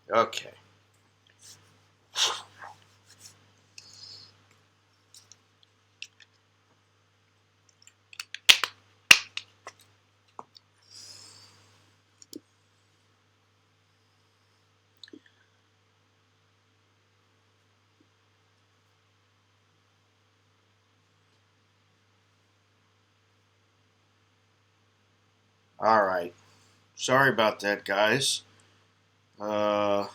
Okay. All right. Sorry about that, guys. I'm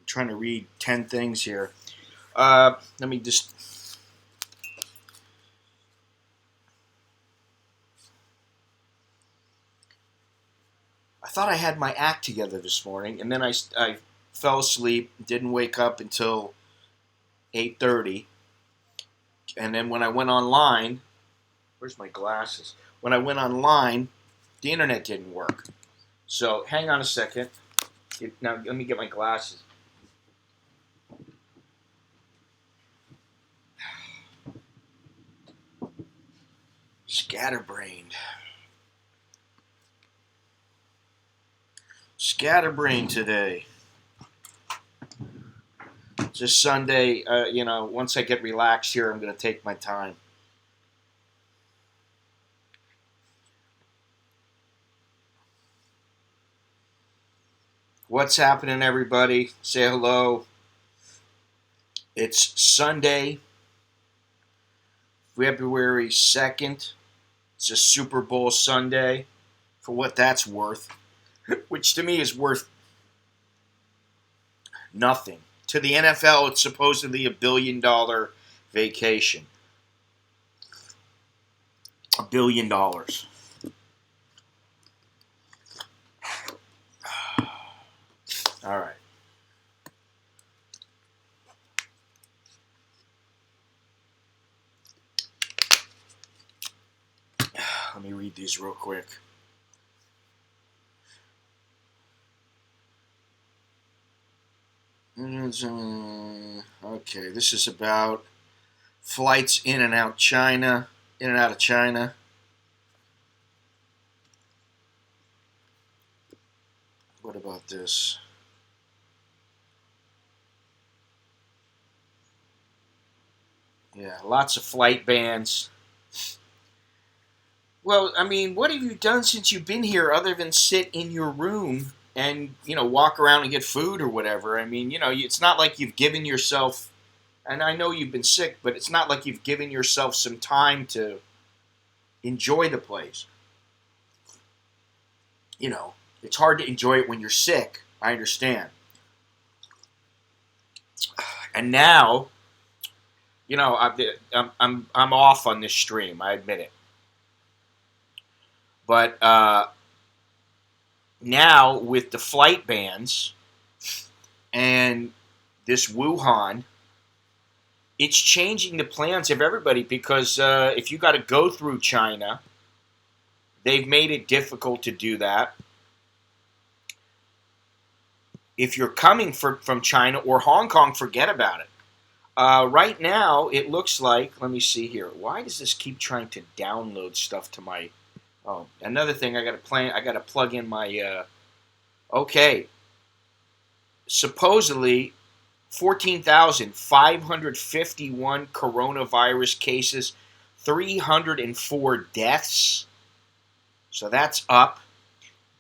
trying to read 10 things here. Let me just. I thought I had my act together this morning, and then I fell asleep, didn't wake up until 8:30, and then when I went online, where's my glasses? When I went online, the internet didn't work. So hang on a second. Now let me get my glasses. Scatterbrained. Scatterbrained today. Just Sunday, once I get relaxed here, I'm going to take my time. What's happening, everybody? Say hello. It's Sunday, February 2nd. It's a Super Bowl Sunday, for what that's worth, which to me is worth nothing. To the NFL, it's supposedly $1 billion vacation. $1 billion. All right. Let me read these real quick. Okay, this is about flights in and out of China. What about this? Yeah, lots of flight bans. Well, I mean, what have you done since you've been here other than sit in your room and, walk around and get food or whatever? I mean, it's not like you've given yourself, and I know you've been sick, but it's not like you've given yourself some time to enjoy the place. It's hard to enjoy it when you're sick. I understand. And now, I'm off on this stream. I admit it. But now with the flight bans and this Wuhan, it's changing the plans of everybody because if you got to go through China, they've made it difficult to do that. If you're coming from China or Hong Kong, forget about it. Right now, it looks like, let me see here. Why does this keep trying to download stuff to my... Oh, another thing I got to plug in my... Okay. Supposedly, 14,551 coronavirus cases, 304 deaths. So that's up.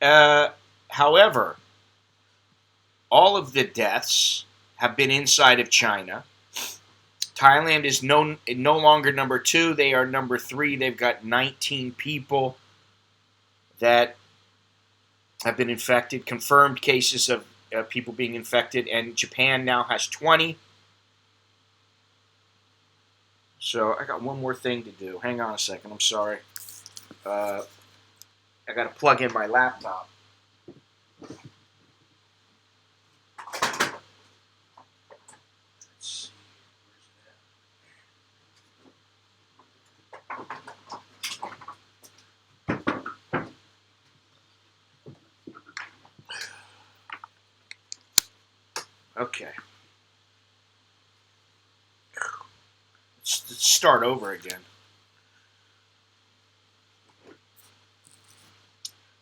However, all of the deaths have been inside of China. Thailand is no longer number 2. They are number 3. They've got 19 people that have been infected, confirmed cases of people being infected, and Japan now has 20. So I got one more thing to do. Hang on a second. I'm sorry. I got to plug in my laptop. Okay. Let's start over again.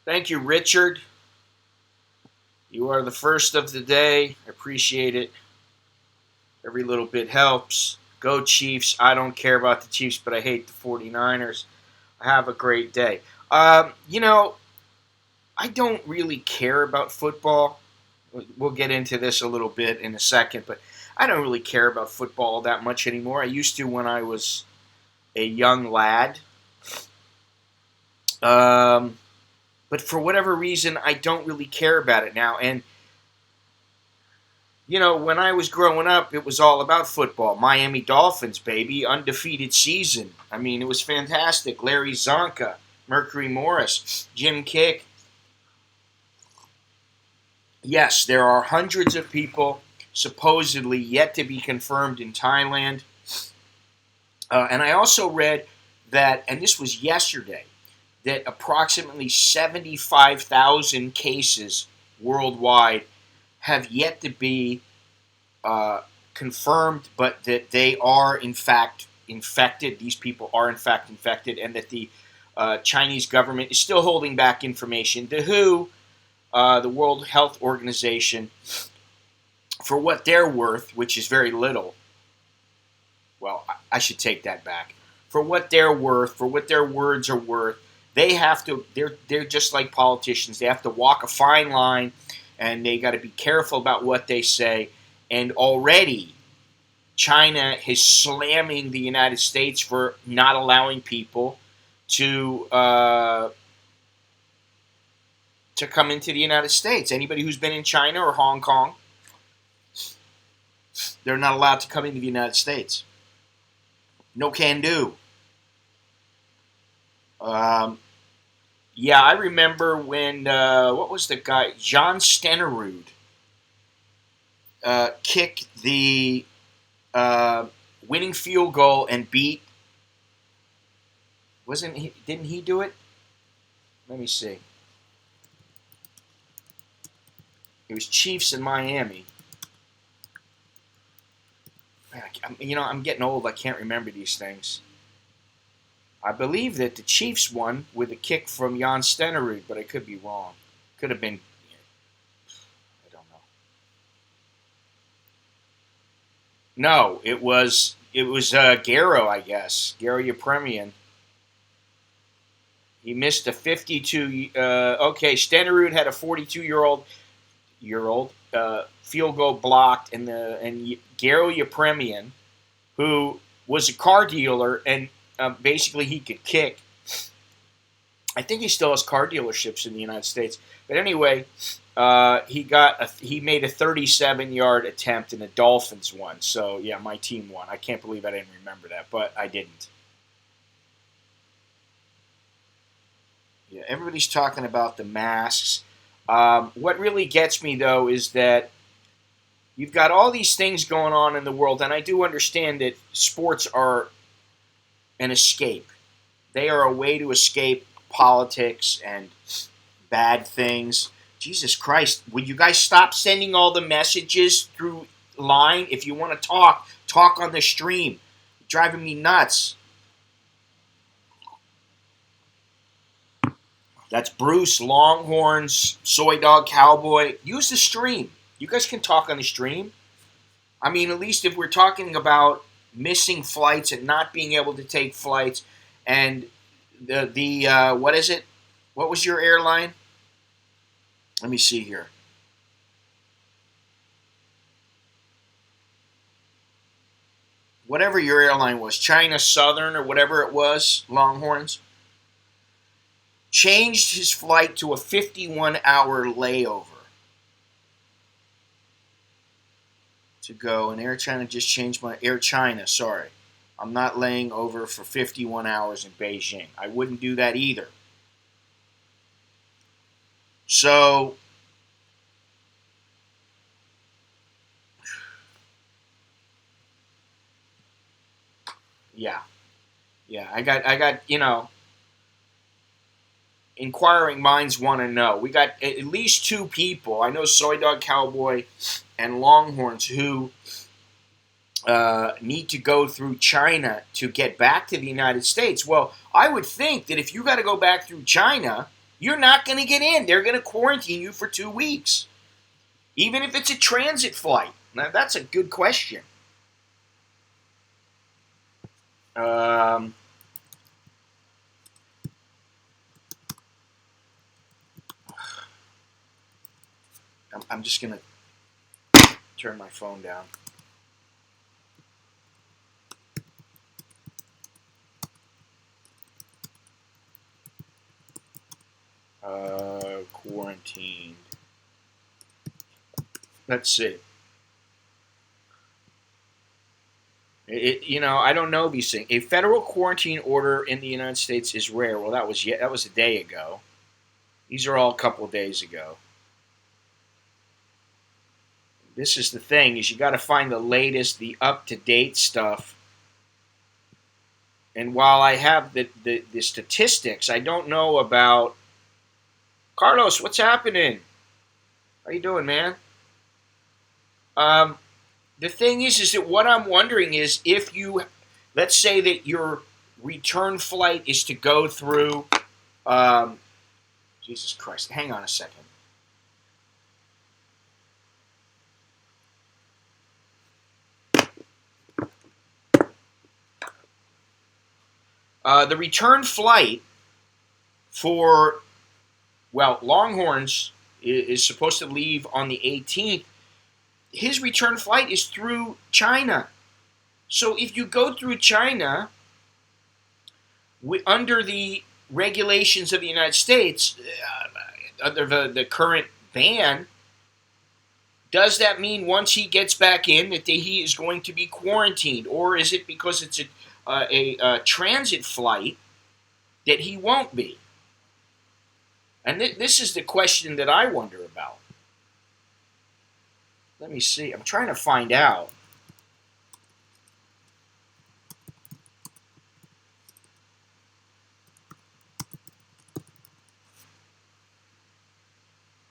Thank you, Richard. You are the first of the day. I appreciate it. Every little bit helps. Go Chiefs. I don't care about the Chiefs, but I hate the 49ers. Have a great day. I don't really care about football. We'll get into this a little bit in a second, but I don't really care about football that much anymore. I used to when I was a young lad. But for whatever reason, I don't really care about it now. And, when I was growing up, it was all about football. Miami Dolphins, baby. Undefeated season. I mean, it was fantastic. Larry Zonka, Mercury Morris, Jim Kick. Yes, there are hundreds of people supposedly yet to be confirmed in Thailand. And I also read that, and this was yesterday, that approximately 75,000 cases worldwide have yet to be confirmed, but that they are in fact infected. These people are in fact infected, and that the Chinese government is still holding back information. The WHO, the World Health Organization, for what they're worth, which is very little. Well, I should take that back. For what they're worth, for what their words are worth, they have to. They're just like politicians. They have to walk a fine line, and they got to be careful about what they say. And already, China is slamming the United States for not allowing people to come into the United States. Anybody who's been in China or Hong Kong, they're not allowed to come into the United States. No can do. Yeah, I remember when, what was the guy? John Stenerud kicked the winning field goal and beat, didn't he do it? Let me see. It was Chiefs in Miami. I'm getting old. I can't remember these things. I believe that the Chiefs won with a kick from Jan Stenerud, but I could be wrong. Could have been. I don't know. No, it was Garo, I guess. Garo Yepremian. He missed a 52. Okay, Stenerud had a 42-year-old field goal blocked, and Garo Yepremian, who was a car dealer, and basically he could kick. I think he still has car dealerships in the United States. But anyway, he made a 37-yard attempt, and the Dolphins won. So yeah, my team won. I can't believe I didn't remember that, but I didn't. Yeah, everybody's talking about the masks. What really gets me, though, is that you've got all these things going on in the world, and I do understand that sports are an escape. They are a way to escape politics and bad things. Jesus Christ, would you guys stop sending all the messages through line? If you want to talk on the stream. You're driving me nuts. That's Bruce, Longhorns, Soy Dog Cowboy. Use the stream. You guys can talk on the stream. I mean, at least if we're talking about missing flights and not being able to take flights, and the what is it? What was your airline? Let me see here. Whatever your airline was, China Southern or whatever it was, Longhorns, changed his flight to a 51-hour layover to go. And Air China just changed my Air China. Sorry, I'm not laying over for 51 hours in Beijing. I wouldn't do that either. So yeah, I got inquiring minds want to know. We got at least two people. I know Soy Dog Cowboy and Longhorns who need to go through China to get back to the United States. Well, I would think that if you got to go back through China, you're not going to get in. They're going to quarantine you for 2 weeks, even if it's a transit flight. Now, that's a good question. I'm just going to turn my phone down. Quarantined. Let's see. I don't know these things. A federal quarantine order in the United States is rare. Well, that was a day ago. These are all a couple of days ago. This is the thing: is you got to find the latest, the up-to-date stuff. And while I have the statistics, I don't know about Carlos. What's happening? How you doing, man? The thing is that what I'm wondering is if you, let's say that you're return flight is to go through. Jesus Christ! Hang on a second. The return flight for, well, Longhorns is supposed to leave on the 18th. His return flight is through China. So if you go through China, under the regulations of the United States, under the current ban, does that mean once he gets back in that he is going to be quarantined? Or is it because it's a transit flight that he won't be? And this is the question that I wonder about. Let me see. I'm trying to find out.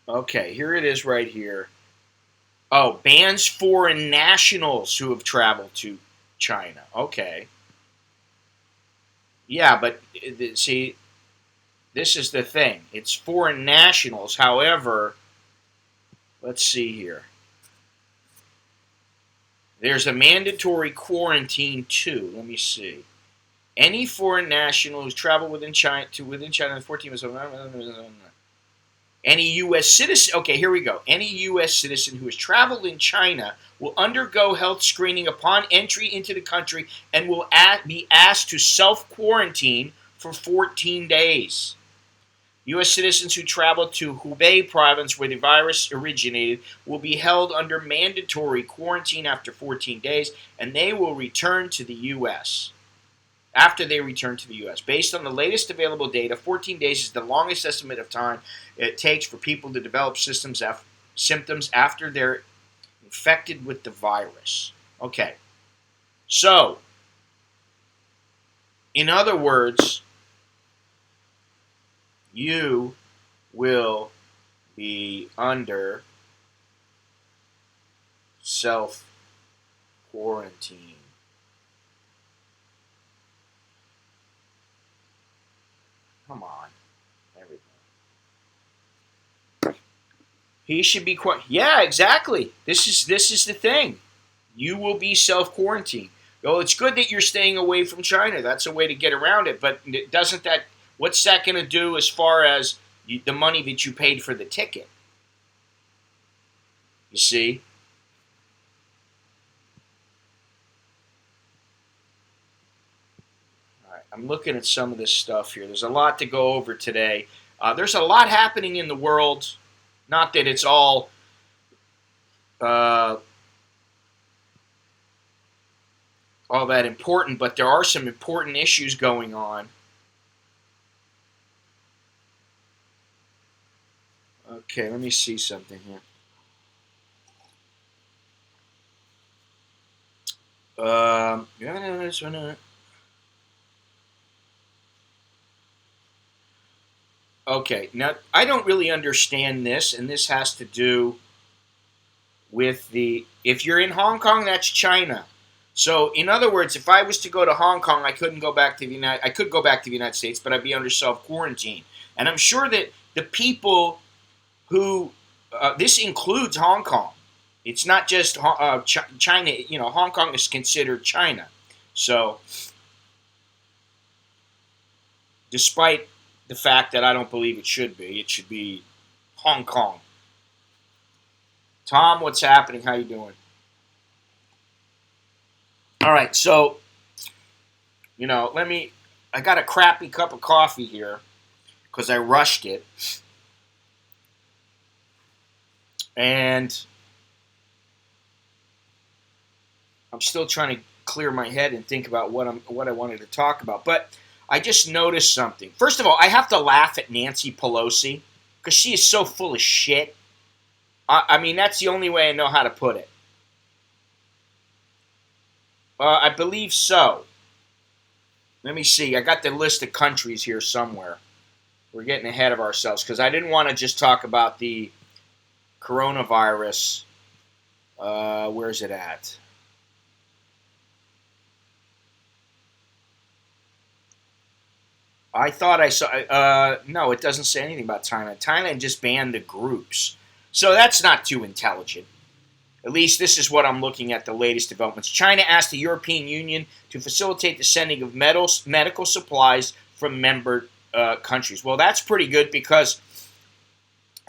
Okay, here it is right here. Oh, bans foreign nationals who have traveled to China. Okay. Yeah, but see, this is the thing. It's foreign nationals. However, let's see here. There's a mandatory quarantine too. Let me see. Any foreign national who's traveled within China in 14 months. Any U.S. citizen. Okay, here we go. Any U.S. citizen who has traveled in China will undergo health screening upon entry into the country and will be asked to self-quarantine for 14 days. U.S. citizens who travel to Hubei province where the virus originated will be held under mandatory quarantine after 14 days, and they will return to the U.S. After they return to the U.S. Based on the latest available data, 14 days is the longest estimate of time it takes for people to develop symptoms after they're infected with the virus. Okay. So, in other words, you will be under self-quarantine. Come on. Everything. He should be yeah, exactly. This is the thing. You will be self-quarantined. Well, it's good that you're staying away from China. That's a way to get around it. But doesn't that, what's that going to do as far as the money that you paid for the ticket? You see? All right, I'm looking at some of this stuff here. There's a lot to go over today. There's a lot happening in the world. Not that it's all that important, but there are some important issues going on. Okay, let me see something here. Okay, now I don't really understand this, and this has to do with if you're in Hong Kong, that's China. So, in other words, if I was to go to Hong Kong, I could go back to the United States, but I'd be under self-quarantine. And I'm sure that the people who, this includes Hong Kong. It's not just China. You know, Hong Kong is considered China. So, despite the fact that I don't believe it should be Hong Kong. Tom, what's happening? How you doing? All right, so, I got a crappy cup of coffee here because I rushed it. And I'm still trying to clear my head and think about what I wanted to talk about. But I just noticed something. First of all, I have to laugh at Nancy Pelosi because she is so full of shit. I mean, that's the only way I know how to put it. I believe so. Let me see. I got the list of countries here somewhere. We're getting ahead of ourselves because I didn't want to just talk about the coronavirus. Where's it at? I thought I saw. No, it doesn't say anything about Thailand. Thailand just banned the groups, so that's not too intelligent. At least this is what I'm looking at the latest developments. China asked the European Union to facilitate the sending of medical supplies from member countries. Well, that's pretty good because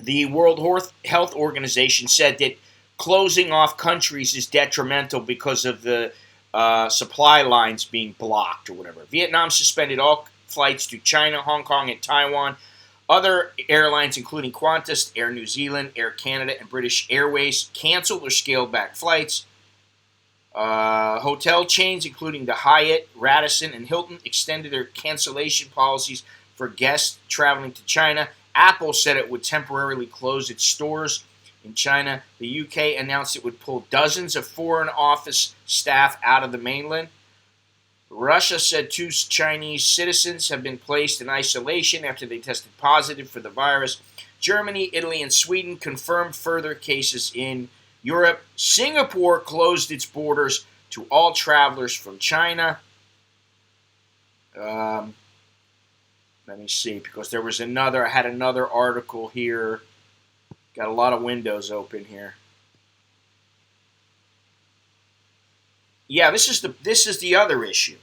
the World Health Organization said that closing off countries is detrimental because of the supply lines being blocked or whatever. Vietnam suspended all flights to China, Hong Kong, and Taiwan. Other airlines, including Qantas, Air New Zealand, Air Canada, and British Airways, canceled or scaled back flights. Hotel chains, including the Hyatt, Radisson, and Hilton, extended their cancellation policies for guests traveling to China. Apple said it would temporarily close its stores in China. The UK announced it would pull dozens of foreign office staff out of the mainland. Russia said 2 Chinese citizens have been placed in isolation after they tested positive for the virus. Germany, Italy, and Sweden confirmed further cases in Europe. Singapore closed its borders to all travelers from China. Let me see, because I had another article here. Got a lot of windows open here. Yeah, this is the other issue.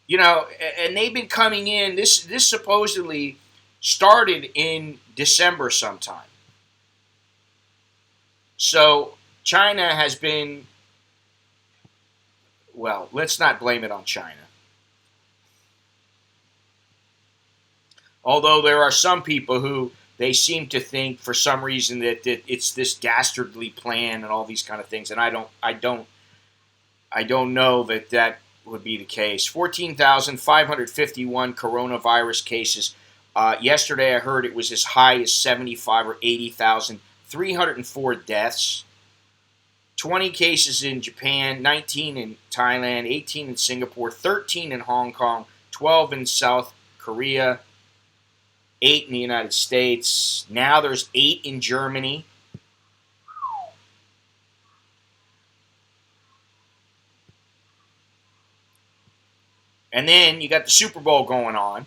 You know, and they've been coming in. This supposedly started in December sometime. So China has been, well, let's not blame it on China. Although there are some people who they seem to think for some reason that it's this dastardly plan and all these kind of things, and I don't know that would be the case. 14,551 coronavirus cases. Yesterday I heard it was as high as 75 or 80,000. 304 deaths. 20 cases in Japan, 19 in Thailand, 18 in Singapore, 13 in Hong Kong, 12 in South Korea, 8 in the United States. Now there's 8 in Germany. And then you got the Super Bowl going on.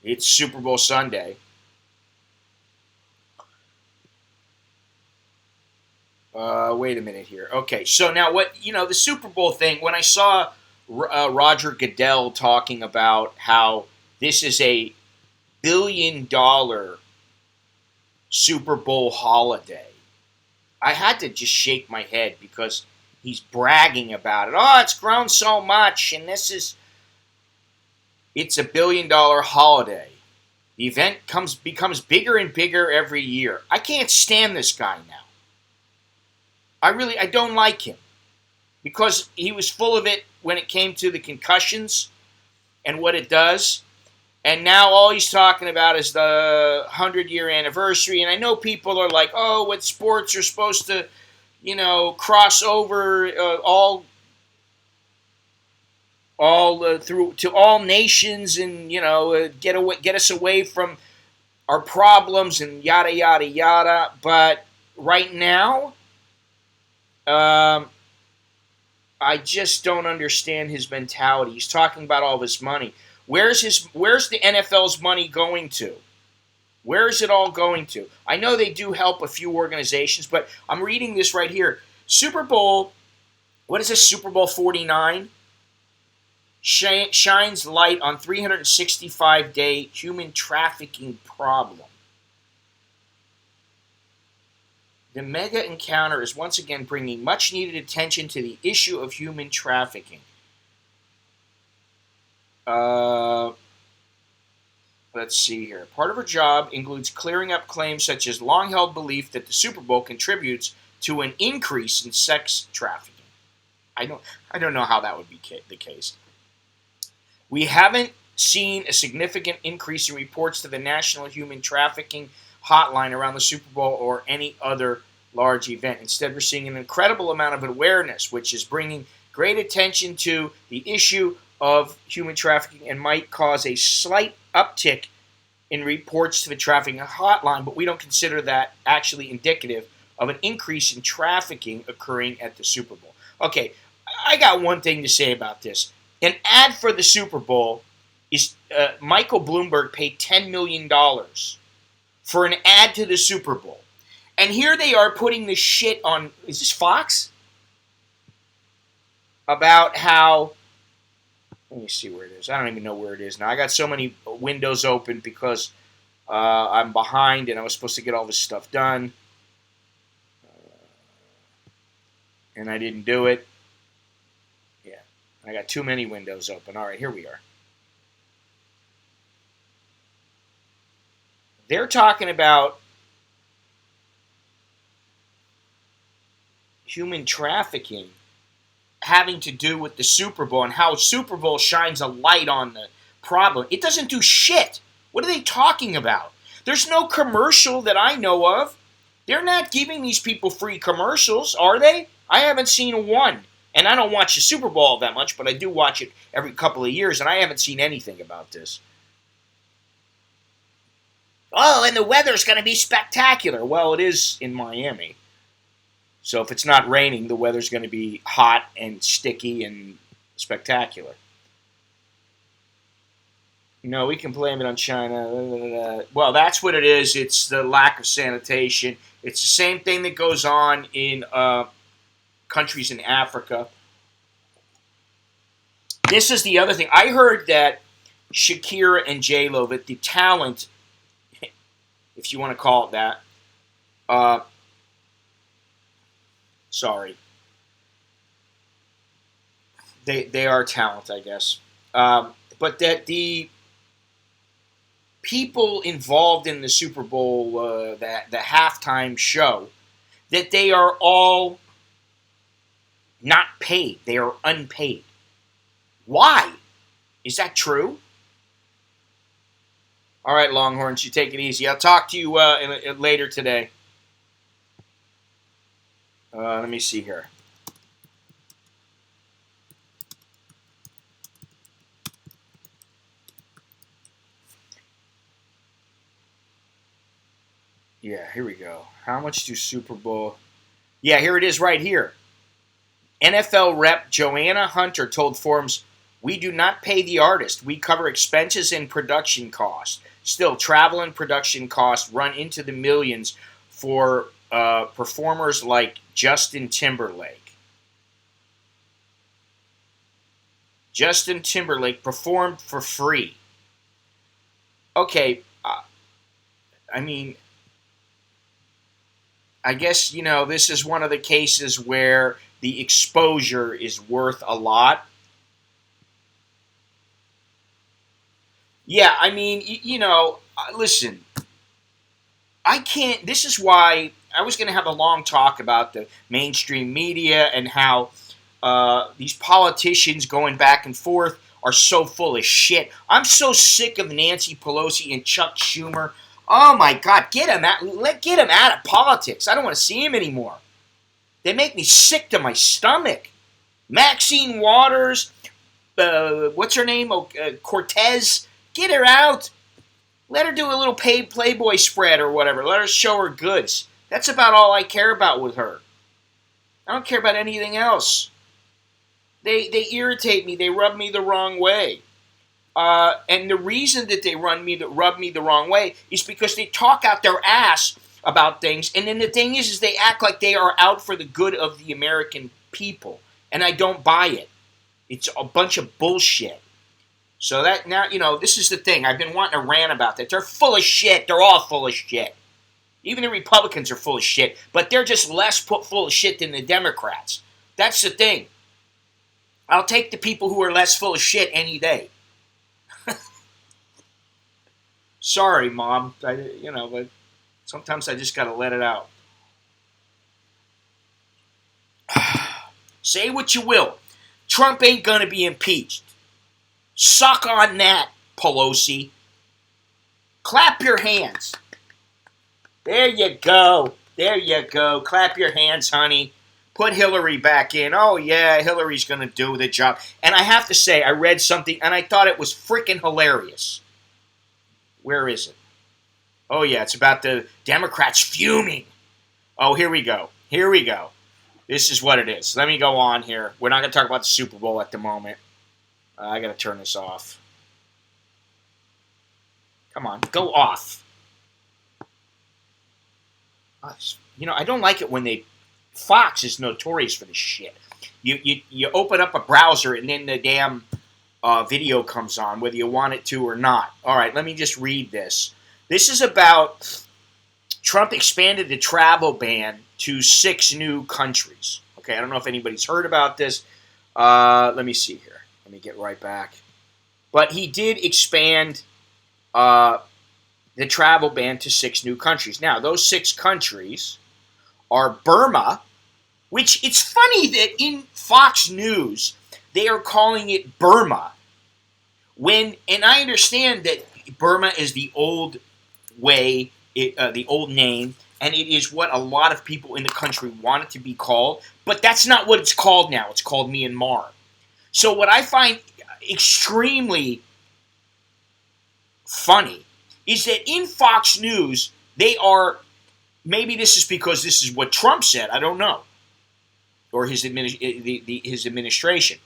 It's Super Bowl Sunday. Wait a minute here. Okay, so now the Super Bowl thing, when I saw Roger Goodell talking about how this is a billion-dollar Super Bowl holiday, I had to just shake my head because he's bragging about it. Oh, it's grown so much, and it's a billion-dollar holiday. The event becomes bigger and bigger every year. I can't stand this guy now. I don't like him because he was full of it when it came to the concussions and what it does. And now all he's talking about is the 100-year anniversary. And I know people are like, oh, what sports are supposed to, cross over through to all nations and, get us away from our problems and yada, yada, yada. But right now, I just don't understand his mentality. He's talking about all this money. Where's the NFL's money going to? Where is it all going to? I know they do help a few organizations, but I'm reading this right here. Super Bowl, what is this, Super Bowl 49? Shines light on 365-day human trafficking problem. The mega encounter is once again bringing much-needed attention to the issue of human trafficking. Let's see here. Part of her job includes clearing up claims such as long-held belief that the Super Bowl contributes to an increase in sex trafficking. I don't know how that would be the case. We haven't seen a significant increase in reports to the National Human Trafficking Hotline around the Super Bowl or any other large event. Instead, we're seeing an incredible amount of awareness, which is bringing great attention to the issue of human trafficking and might cause a slight uptick in reports to the trafficking hotline, but we don't consider that actually indicative of an increase in trafficking occurring at the Super Bowl. Okay, I got one thing to say about this. An ad for the Super Bowl is Michael Bloomberg paid $10 million for an ad to the Super Bowl. And here they are putting this shit on, is this Fox? About how, let me see where it is. I don't even know where it is now. I got so many windows open because I'm behind and I was supposed to get all this stuff done. And I didn't do it. Yeah, I got too many windows open. All right, here we are. They're talking about human trafficking having to do with the Super Bowl and how Super Bowl shines a light on the problem. It doesn't do shit. What are they talking about? There's no commercial that I know of. They're not giving these people free commercials, are they? I haven't seen one. And I don't watch the Super Bowl that much, but I do watch it every couple of years, and I haven't seen anything about this. Oh, and the weather's going to be spectacular. Well, it is in Miami. So if it's not raining, the weather's going to be hot and sticky and spectacular. No, we can blame it on China. Well, that's what it is. It's the lack of sanitation. It's the same thing that goes on in countries in Africa. This is the other thing. I heard that Shakira and J-Lo, that the talent, if you want to call it that, sorry. They are talent, I guess. But that the people involved in the Super Bowl, the halftime show, that they are all not paid. They are unpaid. Why? Is that true? All right, Longhorns, you take it easy. I'll talk to you later today. Let me see here. Yeah, here we go. How much do Super Bowl... Yeah, here it is right here. NFL rep Joanna Hunter told Forbes, "We do not pay the artist. We cover expenses and production costs. Still, travel and production costs run into the millions for performers like Justin Timberlake." Justin Timberlake performed for free. Okay, I mean, I guess, this is one of the cases where the exposure is worth a lot. Yeah, I mean, listen, I can't, this is why I was going to have a long talk about the mainstream media and how these politicians going back and forth are so full of shit. I'm so sick of Nancy Pelosi and Chuck Schumer. Oh my God, get him out of politics. I don't want to see him anymore. They make me sick to my stomach. Maxine Waters, what's her name? Cortez. Get her out. Let her do a little paid Playboy spread or whatever. Let her show her goods. That's about all I care about with her. I don't care about anything else. They irritate me. They rub me the wrong way. And the reason that they rub me the wrong way is because they talk out their ass about things, and then the thing is they act like they are out for the good of the American people, and I don't buy it. It's a bunch of bullshit. So that now, this is the thing. I've been wanting to rant about that. They're full of shit. They're all full of shit. Even the Republicans are full of shit, but they're just less full of shit than the Democrats. That's the thing. I'll take the people who are less full of shit any day. Sorry, Mom. But sometimes I just got to let it out. Say what you will. Trump ain't going to be impeached. Suck on that, Pelosi. Clap your hands. There you go. There you go. Clap your hands, honey. Put Hillary back in. Oh, yeah, Hillary's going to do the job. And I have to say, I read something, and I thought it was freaking hilarious. Where is it? Oh, yeah, it's about the Democrats fuming. Oh, here we go. Here we go. This is what it is. Let me go on here. We're not going to talk about the Super Bowl at the moment. I got to turn this off. Come on, go off. I don't like it when Fox is notorious for this shit. You open up a browser and then the damn video comes on, whether you want it to or not. All right, let me just read this. This is about Trump expanded the travel ban to 6 new countries. Okay, I don't know if anybody's heard about this. Let me see here. Let me get right back. But he did expand the travel ban to 6 new countries. Now, those 6 countries are Burma, which it's funny that in Fox News they are calling it Burma. And I understand that Burma is the old way, the old name, and it is what a lot of people in the country want it to be called, but that's not what it's called now. It's called Myanmar. So what I find extremely funny is that in Fox News, they are, maybe this is because this is what Trump said, I don't know, or his administration.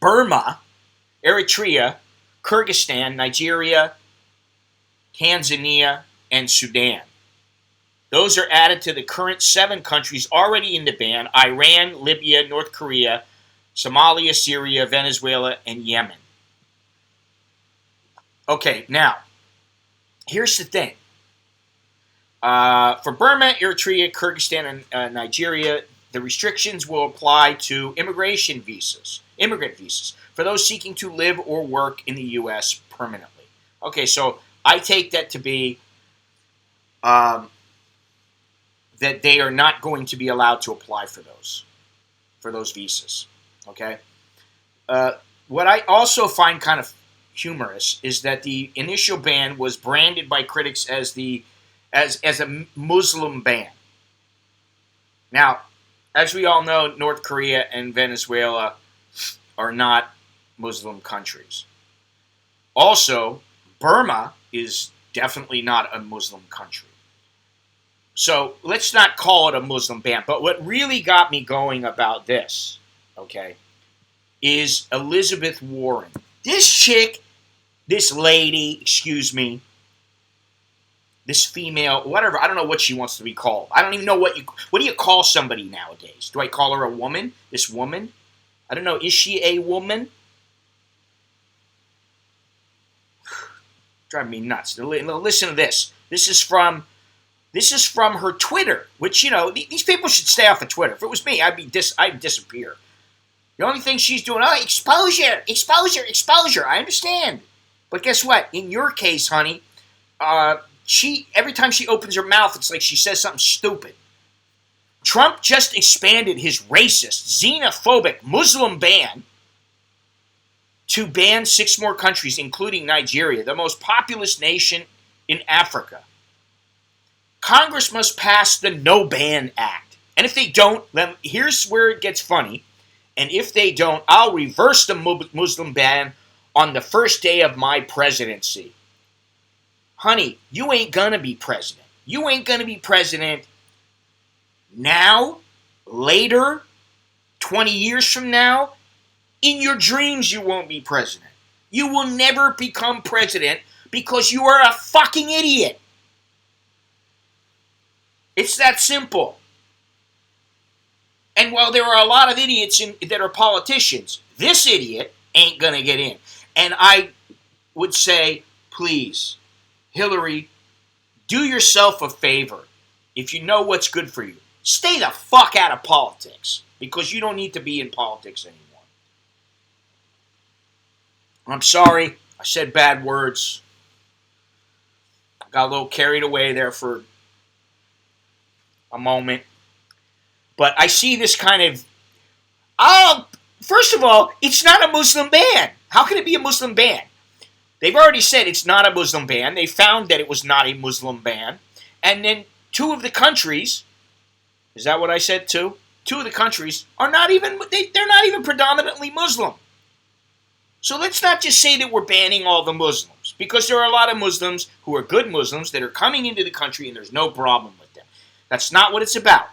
Burma, Eritrea, Kyrgyzstan, Nigeria, Tanzania, and Sudan. Those are added to the current 7 countries already in the ban: Iran, Libya, North Korea, Somalia, Syria, Venezuela, and Yemen. Okay, now, here's the thing. For Burma, Eritrea, Kyrgyzstan, and Nigeria, the restrictions will apply to immigrant visas, for those seeking to live or work in the U.S. permanently. Okay, so I take that to be that they are not going to be allowed to apply for those visas. Okay? What I also find kind of humorous is that the initial ban was branded by critics as a Muslim ban. Now, as we all know, North Korea and Venezuela are not Muslim countries. Also, Burma is definitely not a Muslim country. So let's not call it a Muslim ban. But what really got me going about this, okay, is Elizabeth Warren. This chick, this lady, excuse me, this female, whatever, I don't know what she wants to be called. I don't even know what do you call somebody nowadays? Do I call her a woman? This woman? I don't know. Is she a woman? Driving me nuts. Listen to this. This is from her Twitter, which, these people should stay off of Twitter. If it was me, I'd disappear. The only thing she's doing, exposure. I understand. But guess what? In your case, honey, every time she opens her mouth, it's like she says something stupid. Trump just expanded his racist, xenophobic Muslim ban to ban 6 more countries, including Nigeria, the most populous nation in Africa. Congress must pass the No Ban Act. And if they don't, here's where it gets funny. And if they don't, I'll reverse the Muslim ban on the first day of my presidency. Honey, you ain't gonna be president. You ain't gonna be president now, later, 20 years from now. In your dreams, you won't be president. You will never become president because you are a fucking idiot. It's that simple. And while there are a lot of idiots that are politicians, this idiot ain't going to get in. And I would say, please, Hillary, do yourself a favor. If you know what's good for you, stay the fuck out of politics, because you don't need to be in politics anymore. I'm sorry, I said bad words. I got a little carried away there for a moment. But I see this kind of, first of all, it's not a Muslim ban. How can it be a Muslim ban? They've already said it's not a Muslim ban. They found that it was not a Muslim ban. And then 2 of the countries, is that what I said, 2? 2 of the countries are not even, they're not even predominantly Muslim. So let's not just say that we're banning all the Muslims, because there are a lot of Muslims who are good Muslims that are coming into the country and there's no problem with them. That's not what it's about.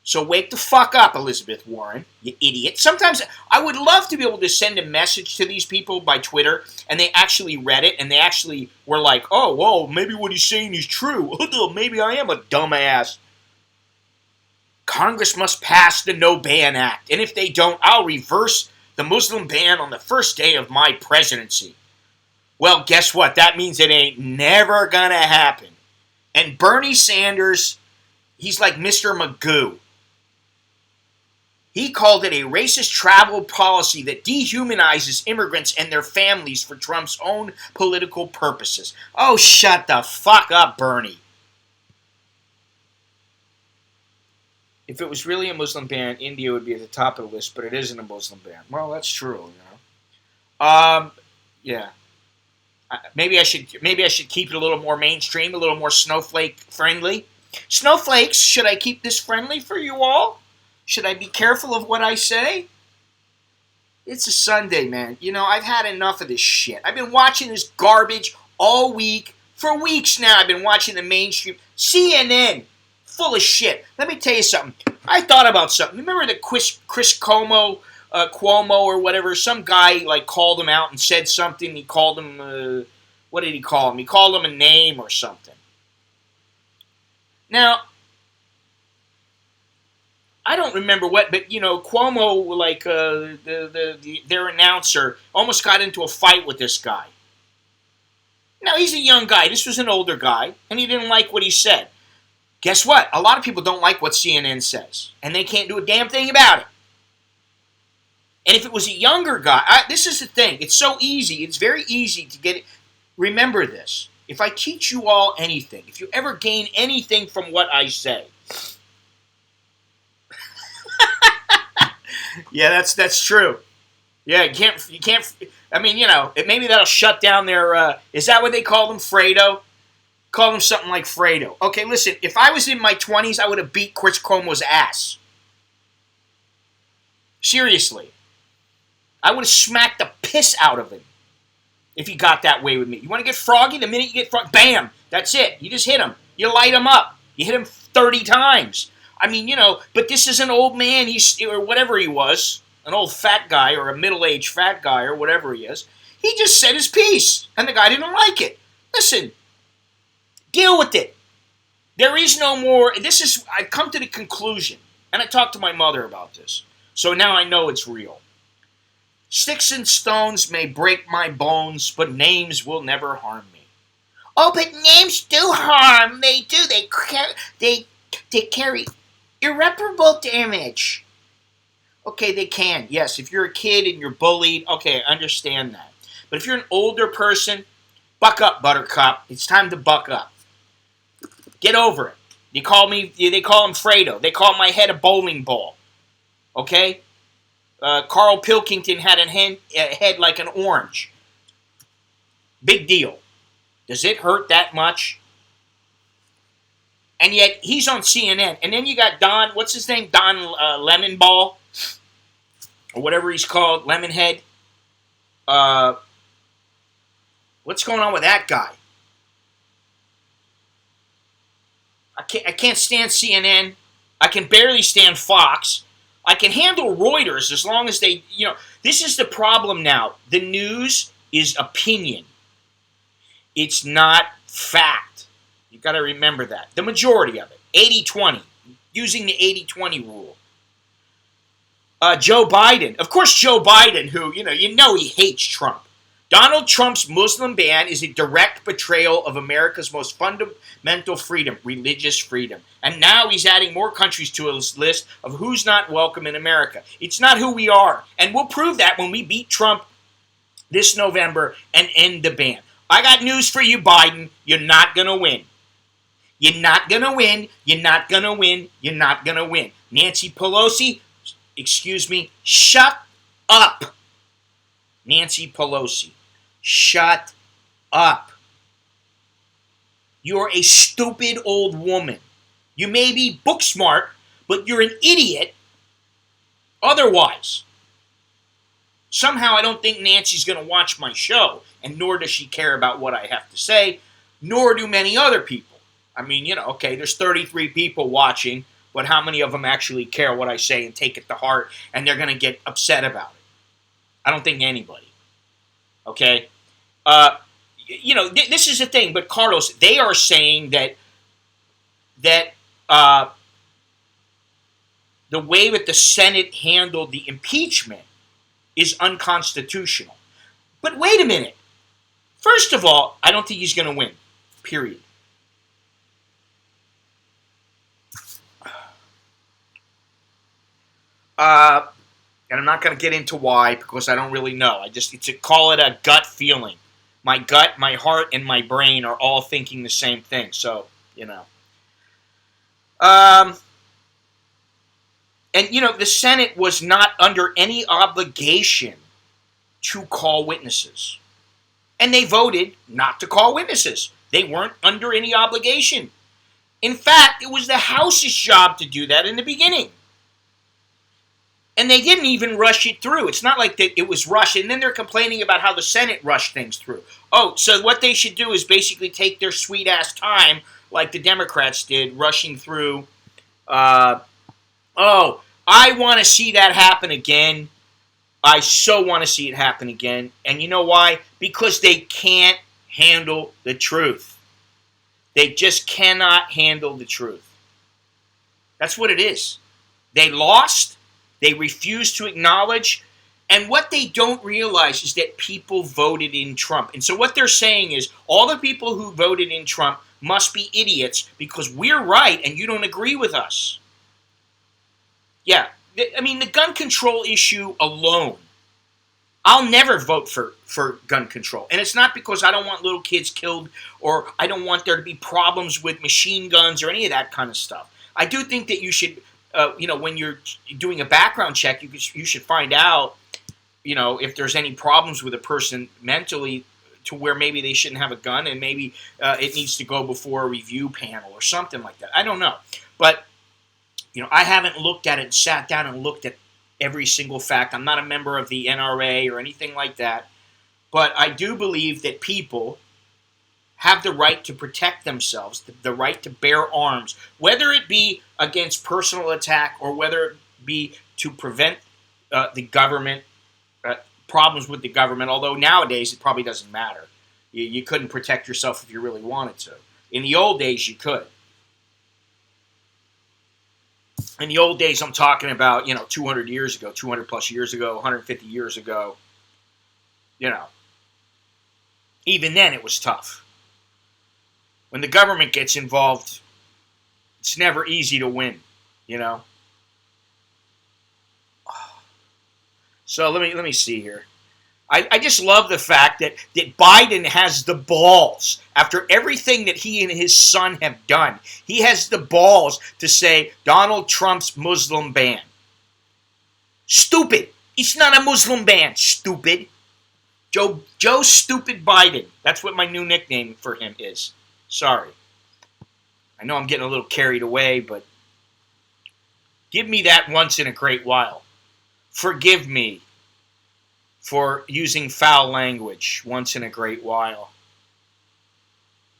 So wake the fuck up, Elizabeth Warren, you idiot. Sometimes I would love to be able to send a message to these people by Twitter, and they actually read it, and they actually were like, oh, whoa, maybe what he's saying is true. Maybe I am a dumbass. Congress must pass the No Ban Act, and if they don't, I'll reverse the Muslim ban on the first day of my presidency. Well, guess what? That means it ain't never gonna happen. And Bernie Sanders, he's like Mr. Magoo. He called it a racist travel policy that dehumanizes immigrants and their families for Trump's own political purposes. Oh, shut the fuck up, Bernie. If it was really a Muslim ban, India would be at the top of the list, but it isn't a Muslim ban. Well, that's true, Yeah. Maybe I should keep it a little more mainstream, a little more snowflake friendly. Snowflakes, should I keep this friendly for you all? Should I be careful of what I say? It's a Sunday, man. I've had enough of this shit. I've been watching this garbage all week. For weeks now, I've been watching the mainstream. CNN, full of shit. Let me tell you something. I thought about something. Remember the Chris Cuomo or whatever? Some guy called him out and said something. He called him, what did he call him? He called him a name or something. Now, I don't remember what, but Cuomo, their announcer, almost got into a fight with this guy. Now, he's a young guy. This was an older guy, and he didn't like what he said. Guess what? A lot of people don't like what CNN says, and they can't do a damn thing about it. And if it was a younger guy, this is the thing. It's so easy. It's very easy to get it. Remember this. If I teach you all anything, if you ever gain anything from what I say, yeah, that's true. Yeah, you can't. I mean, maybe that'll shut down their. Is that what they call them, Fredo? Call them something like Fredo. Okay, listen. If I was in my 20s, I would have beat Chris Cuomo's ass. Seriously, I would have smacked the piss out of him if he got that way with me. You want to get froggy? The minute you get froggy, bam, that's it. You just hit him. You light him up. You hit him 30 times. I mean, but this is an old man, or whatever he was, an old fat guy or a middle-aged fat guy or whatever he is. He just said his piece, and the guy didn't like it. Listen, deal with it. There is no more. I've come to the conclusion, and I talked to my mother about this, so now I know it's real. Sticks and stones may break my bones, but names will never harm me. Oh, but names do harm. They do. They carry irreparable damage. Okay, they can. Yes, if you're a kid and you're bullied, okay, I understand that. But if you're an older person, buck up, Buttercup. It's time to buck up. Get over it. They call him Fredo. They call my head a bowling ball. Okay? Carl Pilkington had a head like an orange. Big deal. Does it hurt that much? And yet, he's on CNN. And then you got Don, what's his name? Don Lemonball? Or whatever he's called, Lemonhead. What's going on with that guy? I can't stand CNN. I can barely stand Fox. I can handle Reuters as long as they, this is the problem now. The news is opinion. It's not fact. You've got to remember that. The majority of it. 80-20. Using the 80-20 rule. Joe Biden. Of course, Joe Biden, who, he hates Trump. Donald Trump's Muslim ban is a direct betrayal of America's most fundamental freedom, religious freedom. And now he's adding more countries to his list of who's not welcome in America. It's not who we are. And we'll prove that when we beat Trump this November and end the ban. I got news for you, Biden. You're not going to win. You're not going to win. You're not going to win. You're not going to win. Nancy Pelosi, shut up. Nancy Pelosi, shut up. You're a stupid old woman. You may be book smart, but you're an idiot otherwise. Somehow I don't think Nancy's going to watch my show, and nor does she care about what I have to say, nor do many other people. I mean, okay, there's 33 people watching, but how many of them actually care what I say and take it to heart, and they're going to get upset about it? I don't think anybody. Okay? This is the thing, but Carlos, they are saying that the way that the Senate handled the impeachment is unconstitutional. But wait a minute. First of all, I don't think he's going to win. Period. And I'm not going to get into why, because I don't really know. I just to call it a gut feeling. My gut, my heart, and my brain are all thinking the same thing. So, the Senate was not under any obligation to call witnesses. And they voted not to call witnesses. They weren't under any obligation. In fact, it was the House's job to do that in the beginning. And they didn't even rush it through. It's not like it was rushed. And then they're complaining about how the Senate rushed things through. Oh, so what they should do is basically take their sweet-ass time, like the Democrats did, rushing through. I want to see that happen again. I so want to see it happen again. And you know why? Because they can't handle the truth. They just cannot handle the truth. That's what it is. They lost. They refuse to acknowledge. And what they don't realize is that people voted in Trump. And so what they're saying is all the people who voted in Trump must be idiots because we're right and you don't agree with us. Yeah. I mean, the gun control issue alone, I'll never vote for gun control. And it's not because I don't want little kids killed or I don't want there to be problems with machine guns or any of that kind of stuff. I do think that you should, when you're doing a background check, you should find out, if there's any problems with a person mentally to where maybe they shouldn't have a gun and maybe it needs to go before a review panel or something like that. I don't know. But I haven't looked at it and sat down and looked at every single fact. I'm not a member of the NRA or anything like that. But I do believe that people have the right to protect themselves, the right to bear arms, whether it be against personal attack or whether it be to prevent the government, problems with the government, although nowadays it probably doesn't matter. You couldn't protect yourself if you really wanted to. In the old days, you could. In the old days, I'm talking about, 200 years ago, 200 plus years ago, 150 years ago. Even then it was tough. When the government gets involved, it's never easy to win, So let me see here. I just love the fact that Biden has the balls, after everything that he and his son have done, he has the balls to say Donald Trump's Muslim ban. Stupid. It's not a Muslim ban, stupid. Joe Stupid Biden. That's what my new nickname for him is. Sorry. I know I'm getting a little carried away, but give me that once in a great while. Forgive me for using foul language once in a great while.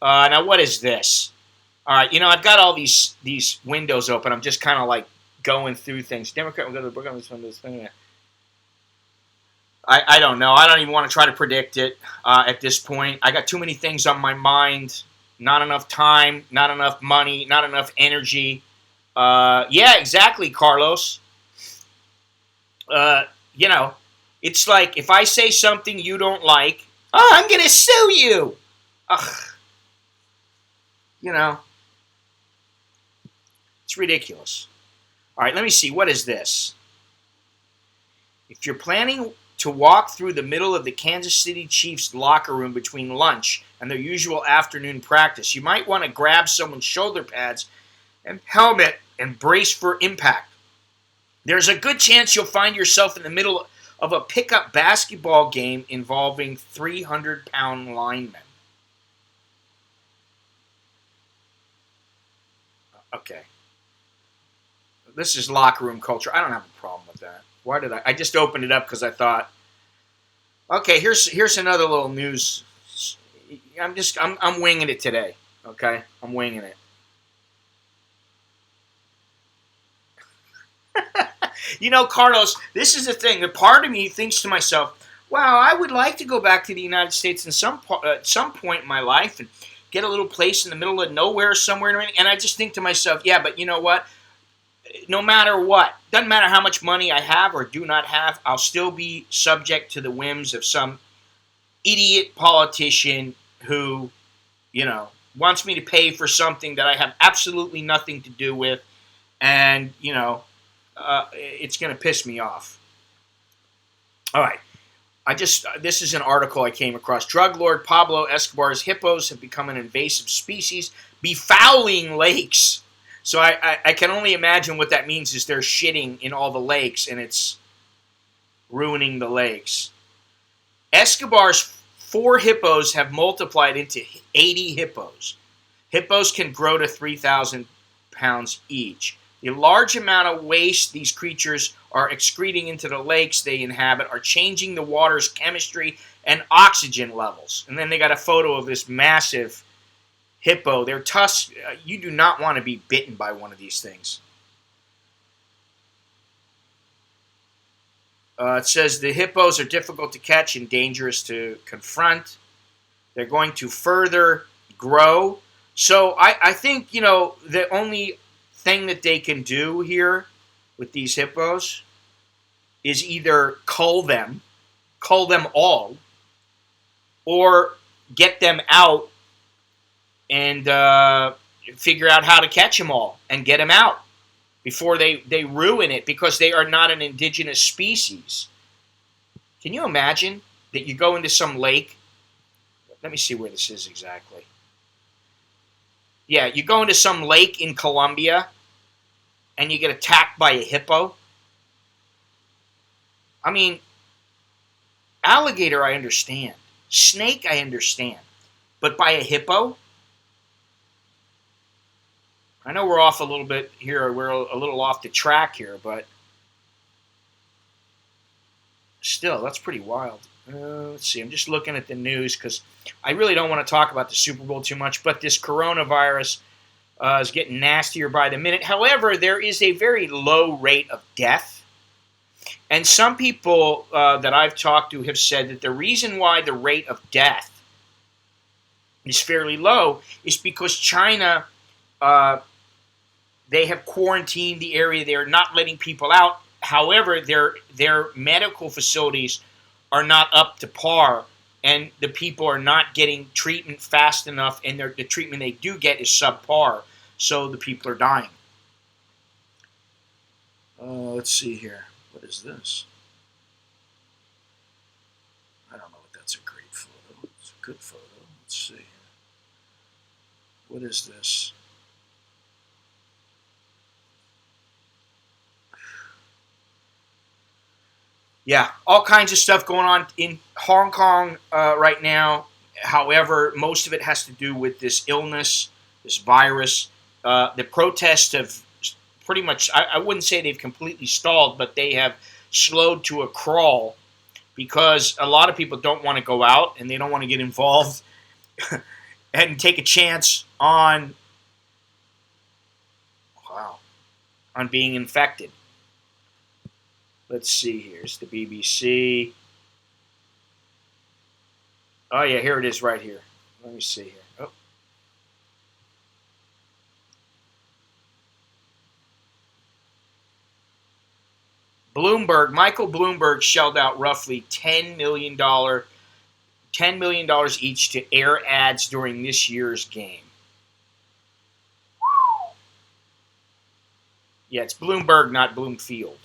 Now, what is this? All right, I've got all these windows open. I'm just kind of like going through things. Democrat, we're going to this one. I don't know. I don't even want to try to predict it at this point. I got too many things on my mind. Not enough time, not enough money, not enough energy. Yeah, exactly, Carlos. It's like if I say something you don't like, I'm going to sue you. Ugh. It's ridiculous. All right, let me see. What is this? If you're planning to walk through the middle of the Kansas City Chiefs locker room between lunch and their usual afternoon practice, you might want to grab someone's shoulder pads and helmet and brace for impact. There's a good chance you'll find yourself in the middle of a pickup basketball game involving 300-pound linemen. Okay. This is locker room culture. I don't have a problem with that. Why did I just opened it up because I thought, okay, here's another little news. I'm winging it today. Okay, I'm winging it. Carlos, this is the thing. The part of me thinks to myself, wow, I would like to go back to the United States at some point in my life and get a little place in the middle of nowhere somewhere. And I just think to myself, yeah, but you know what? No matter what, doesn't matter how much money I have or do not have, I'll still be subject to the whims of some idiot politician who, wants me to pay for something that I have absolutely nothing to do with. And, it's going to piss me off. All right. This is an article I came across. Drug lord Pablo Escobar's hippos have become an invasive species, befouling lakes. So I can only imagine what that means is they're shitting in all the lakes, and it's ruining the lakes. Escobar's 4 hippos have multiplied into 80 hippos. Hippos can grow to 3,000 pounds each. The large amount of waste these creatures are excreting into the lakes they inhabit are changing the water's chemistry and oxygen levels. And then they got a photo of this massive hippo. Their tusks, you do not want to be bitten by one of these things. It says the hippos are difficult to catch and dangerous to confront. They're going to further grow. So I think, the only thing that they can do here with these hippos is either cull them all, or get them out and figure out how to catch them all and get them out before they ruin it, because they are not an indigenous species. Can you imagine that you go into some lake? Let me see where this is exactly. Yeah, you go into some lake in Colombia and you get attacked by a hippo. I mean, alligator I understand. Snake I understand. But by a hippo? I know we're off a little bit here. We're a little off the track here, but still, that's pretty wild. Let's see. I'm just looking at the news because I really don't want to talk about the Super Bowl too much, but this coronavirus is getting nastier by the minute. However, there is a very low rate of death. And some people that I've talked to have said that the reason why the rate of death is fairly low is because China, they have quarantined the area. They're not letting people out. However, their medical facilities are not up to par, and the people are not getting treatment fast enough, and the treatment they do get is subpar, so the people are dying. Let's see here. What is this? I don't know if that's a great photo. It's a good photo. Let's see. What is this? Yeah, all kinds of stuff going on in Hong Kong right now. However, most of it has to do with this illness, this virus. The protests have pretty much, I wouldn't say they've completely stalled, but they have slowed to a crawl because a lot of people don't want to go out and they don't want to get involved and take a chance on being infected. Let's see, here's the BBC. Oh, yeah, here it is right here. Let me see here. Oh. Michael Bloomberg shelled out roughly $10 million each to air ads during this year's game. Yeah, it's Bloomberg, not Bloomfield.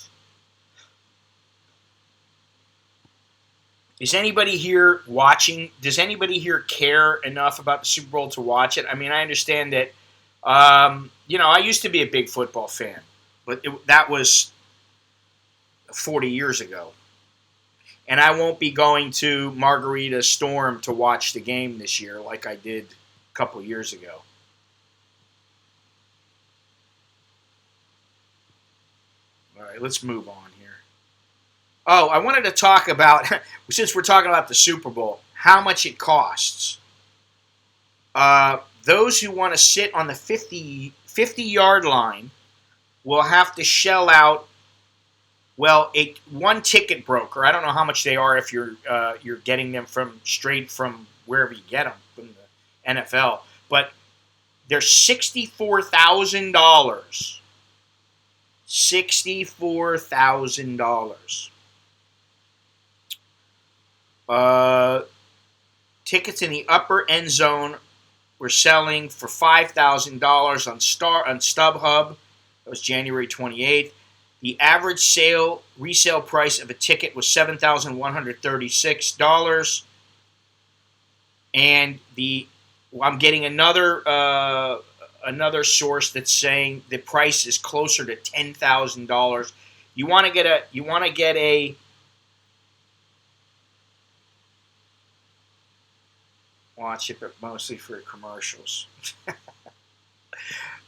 Is anybody here watching? Does anybody here care enough about the Super Bowl to watch it? I mean, I understand that, I used to be a big football fan, but that was 40 years ago. And I won't be going to Margarita Storm to watch the game this year like I did a couple years ago. All right, let's move on here. Oh, I wanted to talk about, since we're talking about the Super Bowl, how much it costs. Those who want to sit on the 50-yard line will have to shell out Well, one ticket broker. I don't know how much they are if you're getting them from straight from wherever you get them from the NFL, but they're $64,000. $64,000. Uh, Tickets in the upper end zone were selling for $5,000 on StubHub. That was January 28th. The average resale price of a ticket was $7,136, and I'm getting another source that's saying the price is closer to $10,000. You want to get a watch it, but mostly for commercials.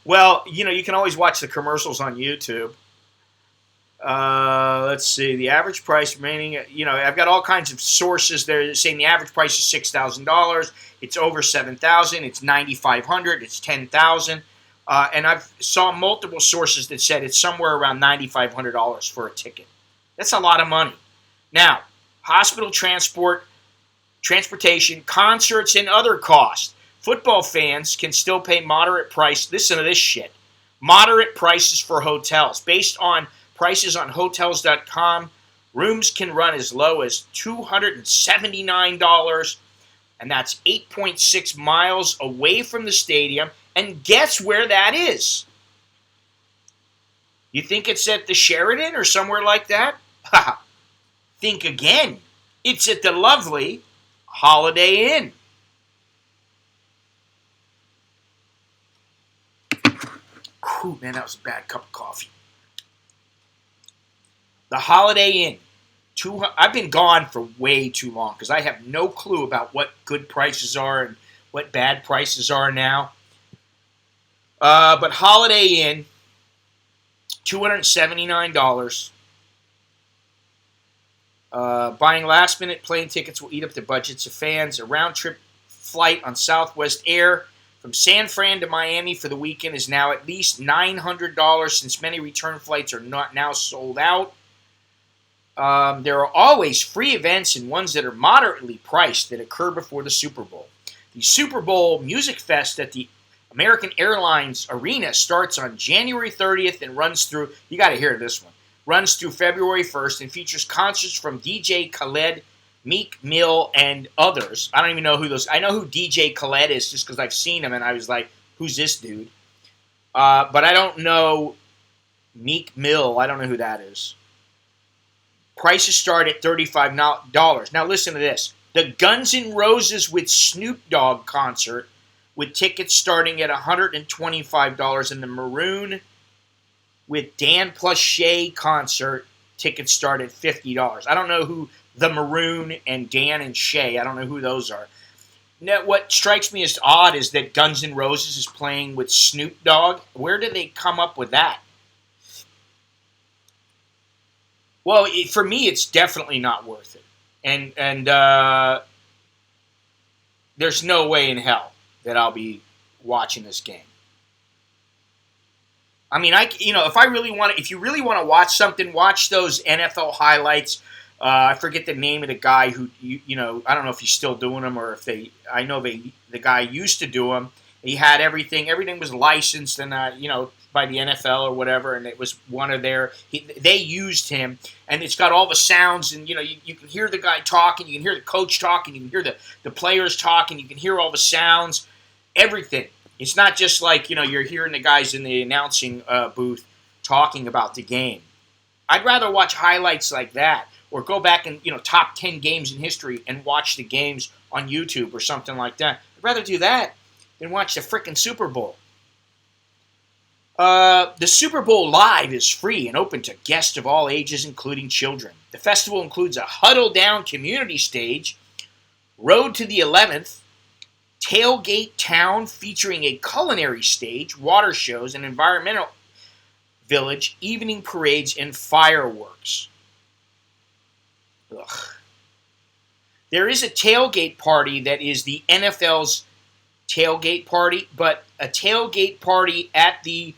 Well, you can always watch the commercials on YouTube. Let's see. The average price remaining, I've got all kinds of sources there saying the average price is $6,000. It's over $7,000. It's $9,500. It's $10,000. And I've saw multiple sources that said it's somewhere around $9,500 for a ticket. That's a lot of money. Now, hospital transportation, concerts, and other costs. Football fans can still pay moderate price. Listen to this shit. Moderate prices for hotels. Based on prices on Hotels.com, rooms can run as low as $279, and that's 8.6 miles away from the stadium. And guess where that is? You think it's at the Sheraton or somewhere like that? Think again. It's at the lovely Holiday Inn. Whew, man, that was a bad cup of coffee. The Holiday Inn. I've been gone for way too long because I have no clue about what good prices are and what bad prices are now. But Holiday Inn, $279. Buying last-minute plane tickets will eat up the budgets of fans. A round-trip flight on Southwest Air from San Fran to Miami for the weekend is now at least $900 since many return flights are not now sold out. There are always free events and ones that are moderately priced that occur before the Super Bowl. The Super Bowl Music Fest at the American Airlines Arena starts on January 30th and runs through, you got to hear this one, runs through February 1st and features concerts from DJ Khaled, Meek Mill, and others. I don't even know who those, I know who DJ Khaled is just because I've seen him and I was like, who's this dude? But I don't know Meek Mill. I don't know who that is. Prices start at $35. Now listen to this. The Guns N' Roses with Snoop Dogg concert with tickets starting at $125, and the Maroon with Dan plus Shay concert tickets start at $50. I don't know who the Maroon and Dan and Shay, I don't know who those are. Now, what strikes me as odd is that Guns N' Roses is playing with Snoop Dogg. Where did they come up with that? Well, for me, it's definitely not worth it. And there's no way in hell that I'll be watching this game. I mean, if you really want to watch something, watch those NFL highlights. I forget the name of the guy who, I don't know if he's still doing them or if the guy used to do them. He had everything was licensed and, by the NFL or whatever, and it was one of they used him, and it's got all the sounds, and, you can hear the guy talking, you can hear the coach talking, you can hear the players talking, you can hear all the sounds, everything. It's not just like, you're hearing the guys in the announcing booth talking about the game. I'd rather watch highlights like that or go back and, top 10 games in history and watch the games on YouTube or something like that. I'd rather do that than watch the frickin' Super Bowl. The Super Bowl Live is free and open to guests of all ages, including children. The festival includes a huddle-down community stage, Road to the 11th, Tailgate Town featuring a culinary stage, water shows, an environmental village, evening parades, and fireworks. Ugh. There is a tailgate party that is the NFL's tailgate party, but a tailgate party at the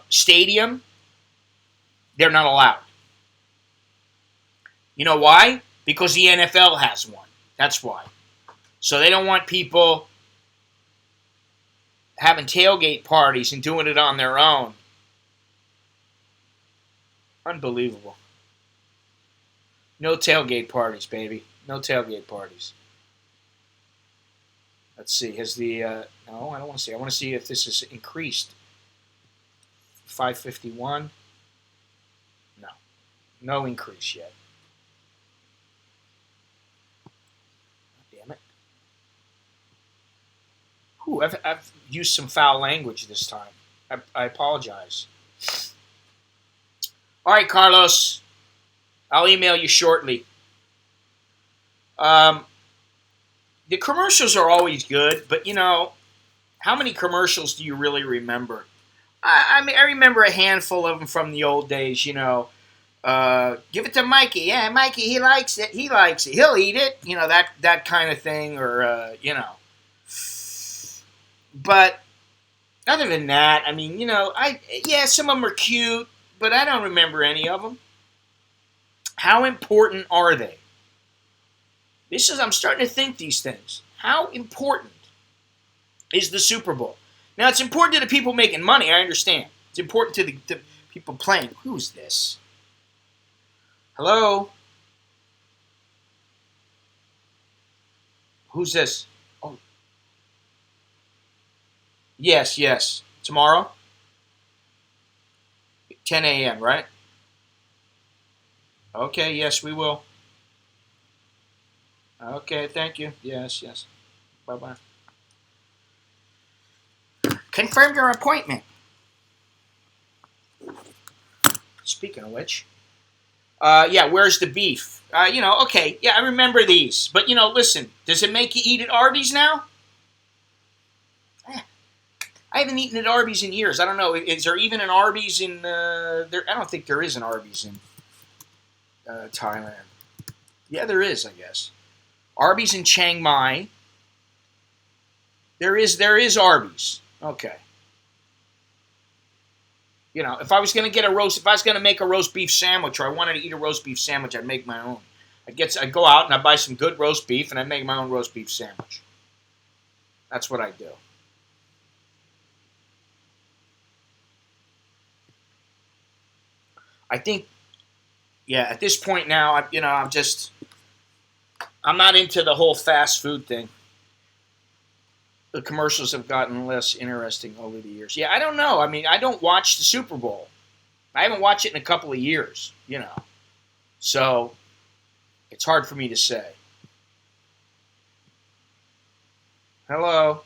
stadium They're not allowed. You know why? Because the NFL has one. That's why. So they don't want people having tailgate parties and doing it on their own. Unbelievable. No tailgate parties, baby. No tailgate parties. Let's see. Has the no? I don't want to see. I want to see if this is increased. 551. No, no increase yet. Damn it. Ooh, I've used some foul language this time. I apologize. All right, Carlos. I'll email you shortly. The commercials are always good, but you know, how many commercials do you really remember? I mean, I remember a handful of them from the old days. You know, give it to Mikey. Yeah, Mikey, he likes it. He likes it. He'll eat it. You know, that kind of thing, or you know. But other than that, I mean, you know, some of them are cute, but I don't remember any of them. How important are they? I'm starting to think these things. How important is the Super Bowl? Now, it's important to the people making money, I understand. It's important to the people playing. Who's this? Hello? Who's this? Oh, yes. Tomorrow? 10 a.m., right? Okay, yes, we will. Okay, thank you. Yes. Bye-bye. Confirm your appointment. Speaking of which, where's the beef? Okay, yeah, I remember these. But, you know, listen, does it make you eat at Arby's now? I haven't eaten at Arby's in years. I don't know. Is there even an Arby's in there? I don't think there is an Arby's in Thailand. Yeah, there is, I guess. Arby's in Chiang Mai. There is Arby's. Okay. You know, if I was going to make a roast beef sandwich, or I wanted to eat a roast beef sandwich, I'd make my own. I'd go out and I'd buy some good roast beef, and I'd make my own roast beef sandwich. That's what I do. I think, yeah, at this point now, I'm not into the whole fast food thing. The commercials have gotten less interesting over the years. Yeah, I don't know. I mean, I don't watch the Super Bowl. I haven't watched it in a couple of years, you know. So, it's hard for me to say. Hello.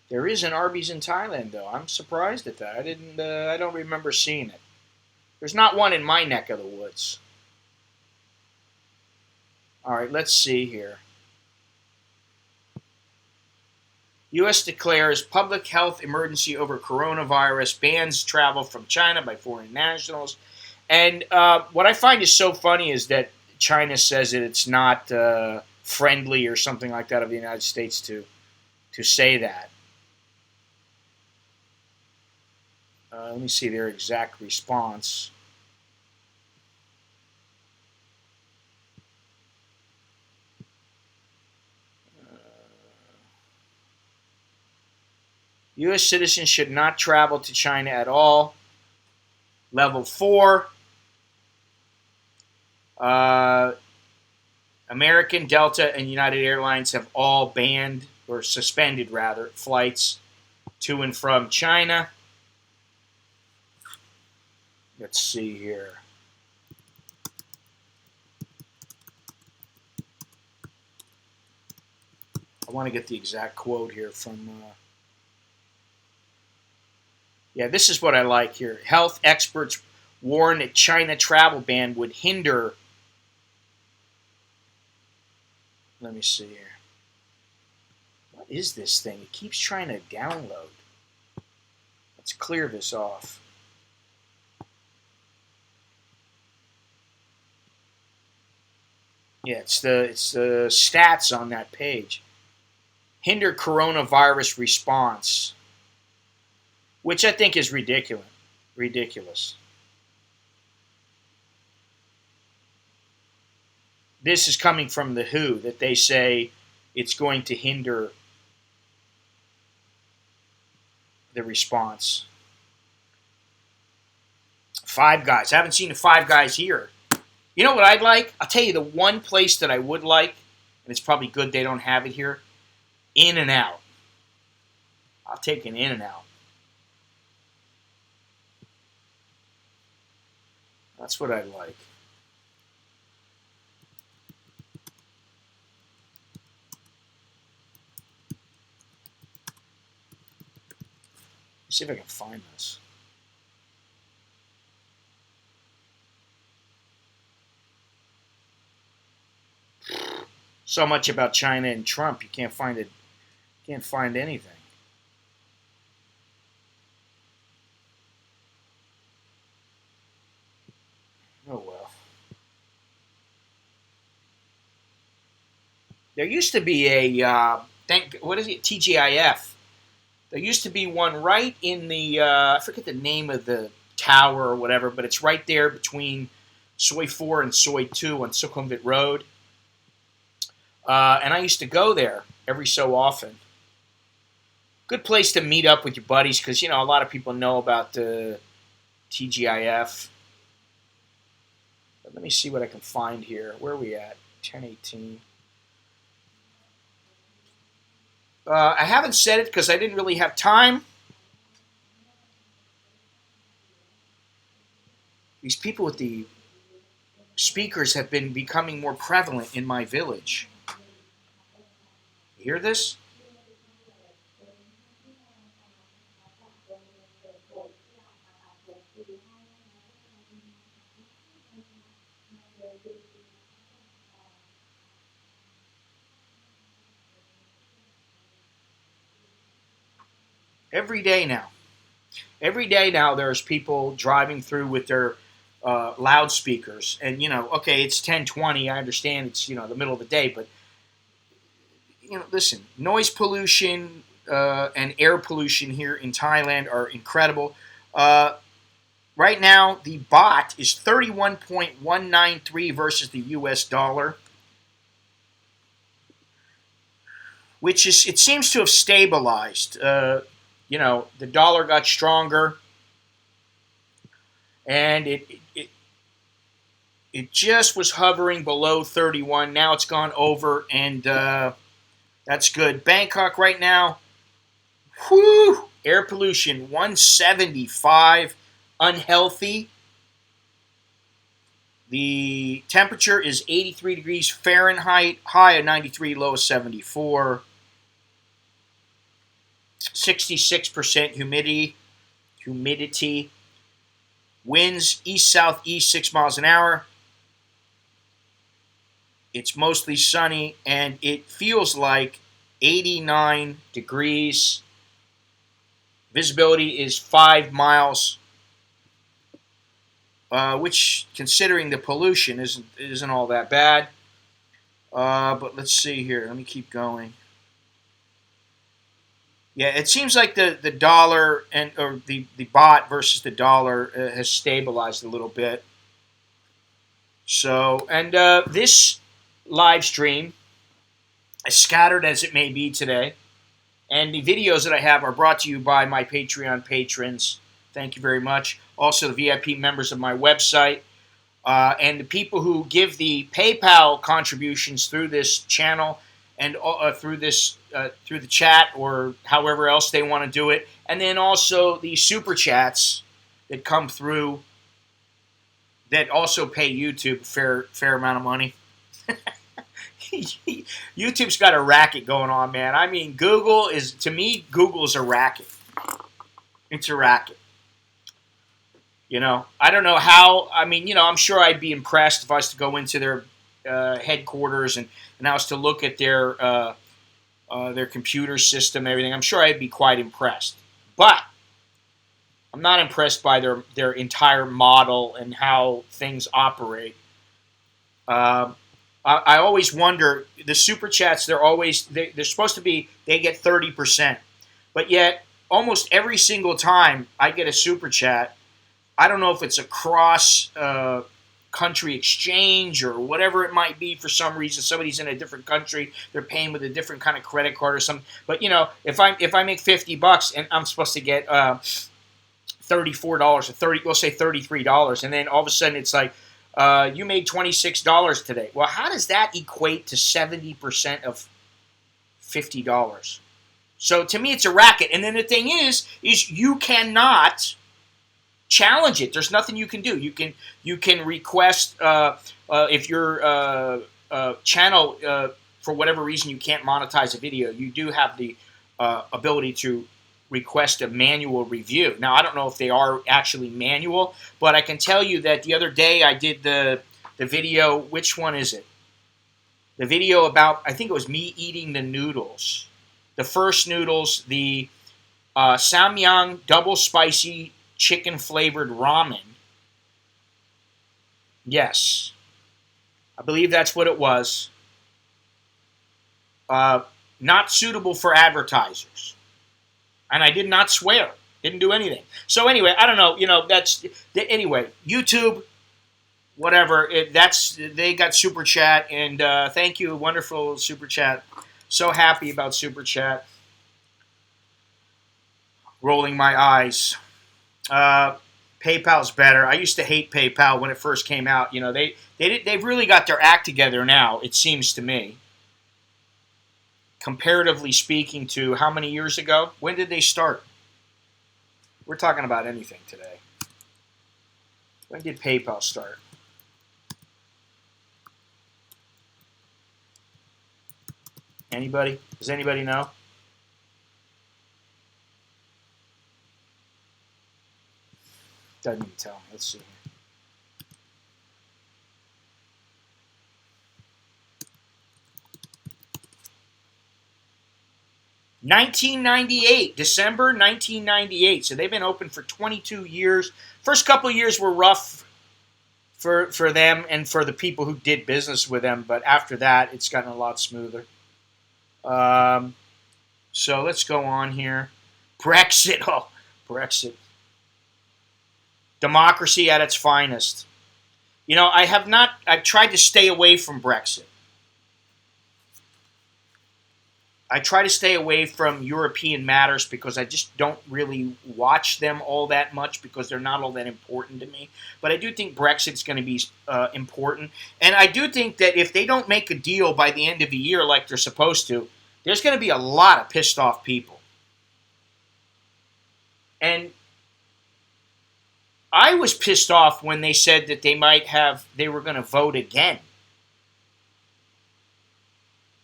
There is an Arby's in Thailand, though. I'm surprised at that. I don't remember seeing it. There's not one in my neck of the woods. All right, let's see here. U.S. declares public health emergency over coronavirus, bans travel from China by foreign nationals. And what I find is so funny is that China says that it's not friendly or something like that of the United States to say that. Let me see their exact response. U.S. citizens should not travel to China at all. Level 4. American, Delta, and United Airlines have all banned, or suspended rather, flights to and from China. Let's see here. I want to get the exact quote here from... yeah, this is what I like here. Health experts warn that China travel ban would hinder... Let me see here. What is this thing? It keeps trying to download. Let's clear this off. Yeah, it's the stats on that page. Hinder coronavirus response, which I think is ridiculous. Ridiculous. This is coming from the WHO that they say it's going to hinder the response. Five Guys. I haven't seen the Five Guys here. You know what I'd like? I'll tell you the one place that I would like, and it's probably good they don't have it here. In and Out. I'll take an In and Out. That's what I'd like. Let's see if I can find this. So much about China and Trump, you can't find it. Can't find anything. Oh well. There used to be a what is it? TGIF. There used to be one right in the I forget the name of the tower or whatever, but it's right there between Soy 4 and Soy 2 on Sukhumvit Road. And I used to go there every so often. Good place to meet up with your buddies because, a lot of people know about the TGIF. But let me see what I can find here. Where are we at? 1018. I haven't said it because I didn't really have time. These people with the speakers have been becoming more prevalent in my village. You hear this? Every day now. Every day now there's people driving through with their loudspeakers. And, okay, it's 10:20. I understand it's, the middle of the day. But, listen, noise pollution and air pollution here in Thailand are incredible. Right now, the baht is 31.193 versus the U.S. dollar, which is, it seems to have stabilized. The dollar got stronger, and it just was hovering below 31. Now it's gone over, and that's good. Bangkok right now, whew, air pollution 175, unhealthy. The temperature is 83 degrees Fahrenheit, high of 93, low of 74. 66% humidity. Winds east-southeast 6 miles an hour. It's mostly sunny, and it feels like 89 degrees. Visibility is 5 miles, which, considering the pollution, isn't all that bad. But let's see here. Let me keep going. Yeah, it seems like the dollar or the baht versus the dollar has stabilized a little bit. So, and this live stream, as scattered as it may be today, and the videos that I have are brought to you by my Patreon patrons. Thank you very much. Also, the VIP members of my website, and the people who give the PayPal contributions through this channel and through the chat or however else they want to do it, and then also the super chats that come through that also pay YouTube a fair amount of money. YouTube's got a racket going on, man. I mean, to me, Google's a racket. It's a racket. I don't know how. I mean, I'm sure I'd be impressed if I was to go into their headquarters and I was to look at their computer system, everything. I'm sure I'd be quite impressed. But I'm not impressed by their entire model and how things operate. I always wonder, the super chats, they're supposed to be, they get 30%. But yet, almost every single time I get a super chat, I don't know if it's a cross country exchange or whatever it might be. For some reason, somebody's in a different country, they're paying with a different kind of credit card or something. But if I make $50 and I'm supposed to get $34 or we'll say $33, and then all of a sudden it's like, you made $26 today. Well, how does that equate to 70% of $50? So to me, it's a racket. And then the thing is you cannot challenge it. There's nothing you can do. You can request if your channel for whatever reason you can't monetize a video. You do have the ability to request a manual review. Now, I don't know if they are actually manual, but I can tell you that the other day I did the video. Which one is it? The video about, I think it was me eating the noodles. The first noodles, the Samyang double spicy chicken flavored ramen. Yes, I believe that's what it was. Not suitable for advertisers. And I did not swear. Didn't do anything. So anyway, I don't know. Anyway, YouTube, whatever. They got Super Chat. And thank you. Wonderful Super Chat. So happy about Super Chat. Rolling my eyes. PayPal's better. I used to hate PayPal when it first came out. They've really got their act together now, it seems to me. Comparatively speaking to how many years ago? When did they start? We're talking about anything today. When did PayPal start? Anybody? Does anybody know? Doesn't even tell me. Let's see here. 1998, December 1998. So they've been open for 22 years. First couple of years were rough for them and for the people who did business with them, but after that, it's gotten a lot smoother. So let's go on here. Brexit. Oh, Brexit. Democracy at its finest. I've tried to stay away from Brexit. I try to stay away from European matters because I just don't really watch them all that much because they're not all that important to me. But I do think Brexit's going to be important. And I do think that if they don't make a deal by the end of the year like they're supposed to, there's going to be a lot of pissed off people. And I was pissed off when they said that they were going to vote again.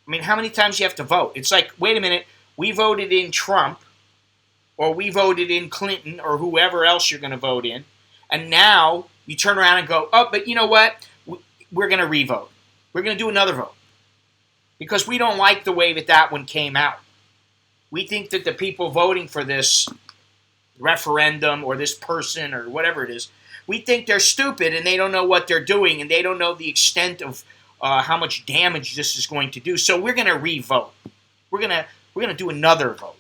I mean, how many times do you have to vote? It's like, wait a minute, we voted in Trump, or we voted in Clinton, or whoever else you're going to vote in, and now you turn around and go, oh, but you know what? We're going to re-vote. We're going to do another vote. Because we don't like the way that one came out. We think that the people voting for this referendum, or this person, or whatever it is, we think they're stupid, and they don't know what they're doing, and they don't know the extent of how much damage this is going to do. So we're going to re-vote. We're going to do another vote.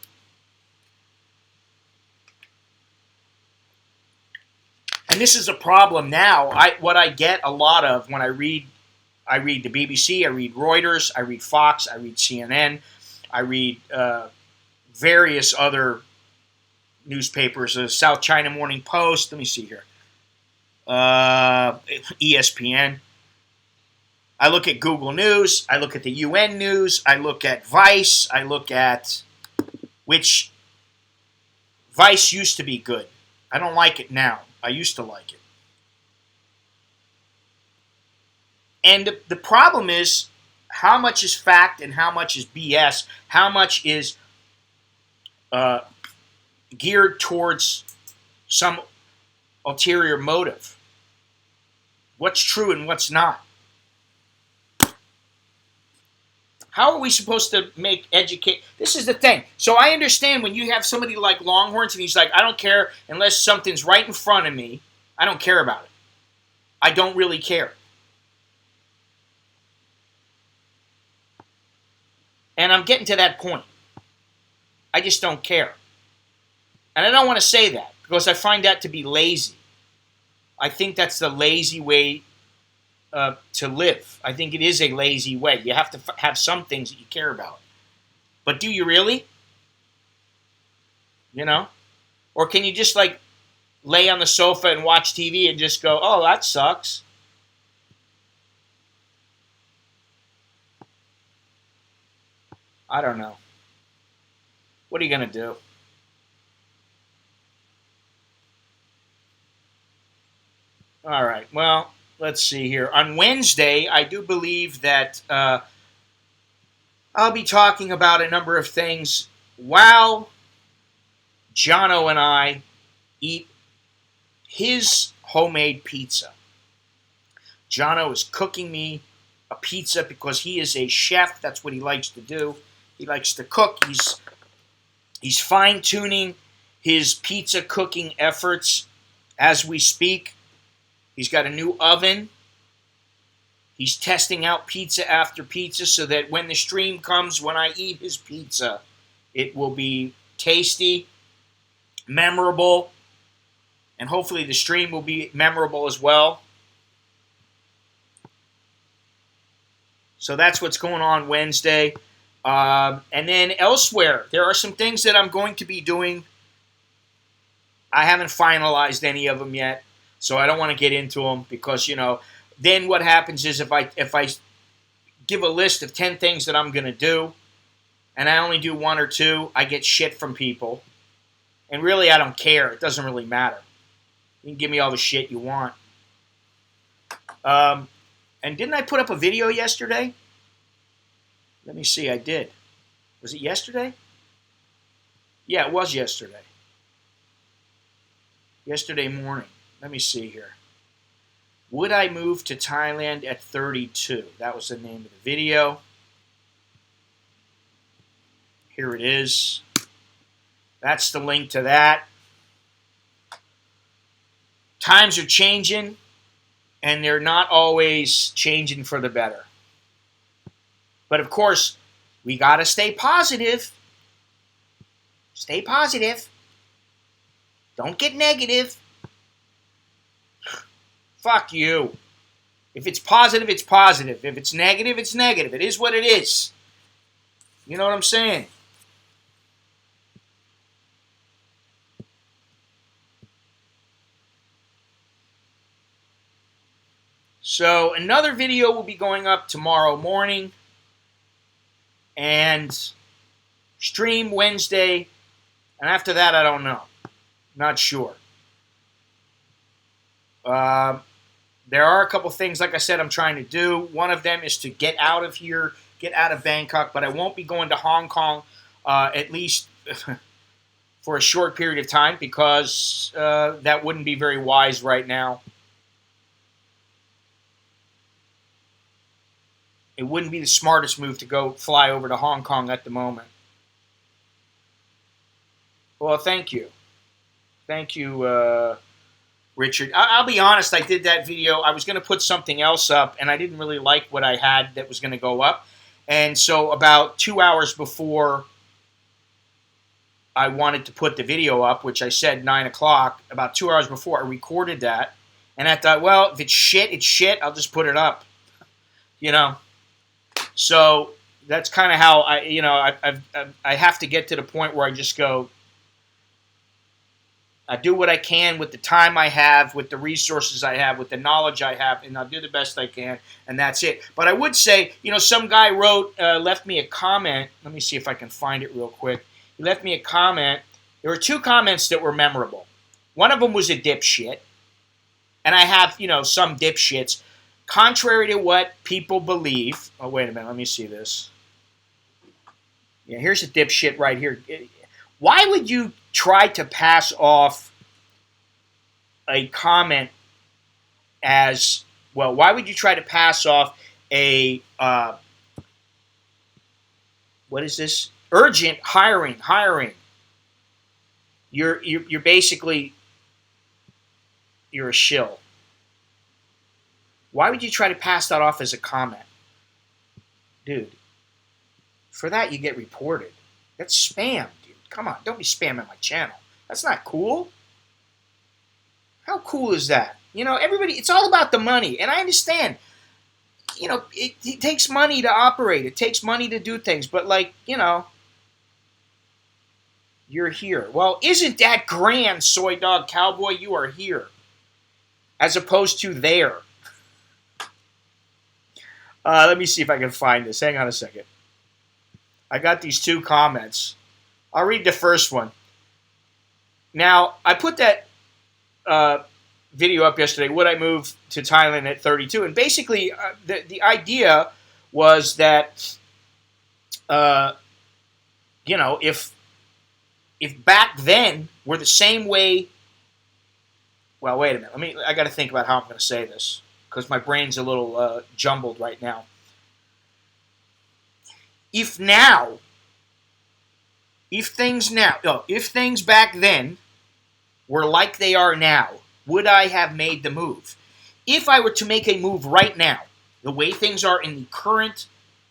And this is a problem now. What I get a lot of when I read the BBC, I read Reuters, I read Fox, I read CNN, I read various other newspapers, the South China Morning Post. Let me see here. ESPN. I look at Google News, I look at the UN News, I look at Vice, which Vice used to be good. I don't like it now. I used to like it. And the problem is, how much is fact and how much is BS? How much is geared towards some ulterior motive? What's true and what's not? How are we supposed to educate? This is the thing. So I understand when you have somebody like Longhorns and he's like, I don't care unless something's right in front of me. I don't care about it. I don't really care. And I'm getting to that point. I just don't care. And I don't want to say that because I find that to be lazy. I think that's the lazy way to live. I think it is a lazy way. You have to have some things that you care about. But do you really? You know? Or can you just like lay on the sofa and watch TV and just go, oh, that sucks? I don't know. What are you going to do? All right. Well, let's see here. On Wednesday, I do believe that I'll be talking about a number of things while Jono and I eat his homemade pizza. Jono is cooking me a pizza because he is a chef. That's what he likes to do. He likes to cook. He's fine-tuning his pizza cooking efforts as we speak. He's got a new oven. He's testing out pizza after pizza so that when the stream comes, when I eat his pizza, it will be tasty, memorable, and hopefully the stream will be memorable as well. So that's what's going on Wednesday. And then elsewhere, there are some things that I'm going to be doing. I haven't finalized any of them yet, so I don't want to get into them because, then what happens is if I give a list of 10 things that I'm going to do and I only do one or two, I get shit from people. And really, I don't care. It doesn't really matter. You can give me all the shit you want. And didn't I put up a video yesterday? Let me see, I did. Was it yesterday? Yeah, it was yesterday. Yesterday morning. Let me see here. Would I move to Thailand at 32? That was the name of the video. Here it is. That's the link to that. Times are changing, and they're not always changing for the better. But of course, we got to stay positive. Stay positive. Don't get negative. Fuck you. If it's positive, it's positive. If it's negative, it's negative. It is what it is. You know what I'm saying? So another video will be going up tomorrow morning. And stream Wednesday. And after that, I don't know. Not sure. There are a couple things, like I said, I'm trying to do. One of them is to get out of here, get out of Bangkok, but I won't be going to Hong Kong at least for a short period of time because that wouldn't be very wise right now. It wouldn't be the smartest move to go fly over to Hong Kong at the moment. Well, thank you. Thank you, Richard. I'll be honest, I did that video. I was going to put something else up, and I didn't really like what I had that was going to go up. And so about 2 hours before I wanted to put the video up, which I said 9 o'clock, about 2 hours before, I recorded that. And I thought, well, if it's shit, it's shit. I'll just put it up. So that's kind of how I have to get to the point where I just go, I do what I can with the time I have, with the resources I have, with the knowledge I have, and I'll do the best I can, and that's it. But I would say, some guy left me a comment. Let me see if I can find it real quick. He left me a comment. There were 2 comments that were memorable. One of them was a dipshit, and I have, some dipshits. Contrary to what people believe. Oh, wait a minute. Let me see this. Yeah, here's a dipshit right here. Why would you try to pass off a comment as, well, why would you try to pass off a, what is this? Urgent hiring. You're basically, you're a shill. Why would you try to pass that off as a comment? Dude, For that, you get reported. That's spam, dude. Come on, don't be spamming my channel. That's not cool. How cool is that? You know, everybody, it's all about the money. And I understand, you know, it takes money to operate. It takes money to do things. But, like, you know, you're here. Well, isn't that grand, Soy Dog Cowboy? You are here. As opposed to there. Let me see if I can find this. Hang on a second. I got these two comments. I'll read the first one. Now, I put that video up yesterday, would I move to Thailand at 32? And basically, the idea was that, you know, if back then were the same way, well, wait a minute. I got to think about how I'm going to say this, because my brain's a little jumbled right now. If things back then were like they are now, would I have made the move? If I were to make a move right now, the way things are in the current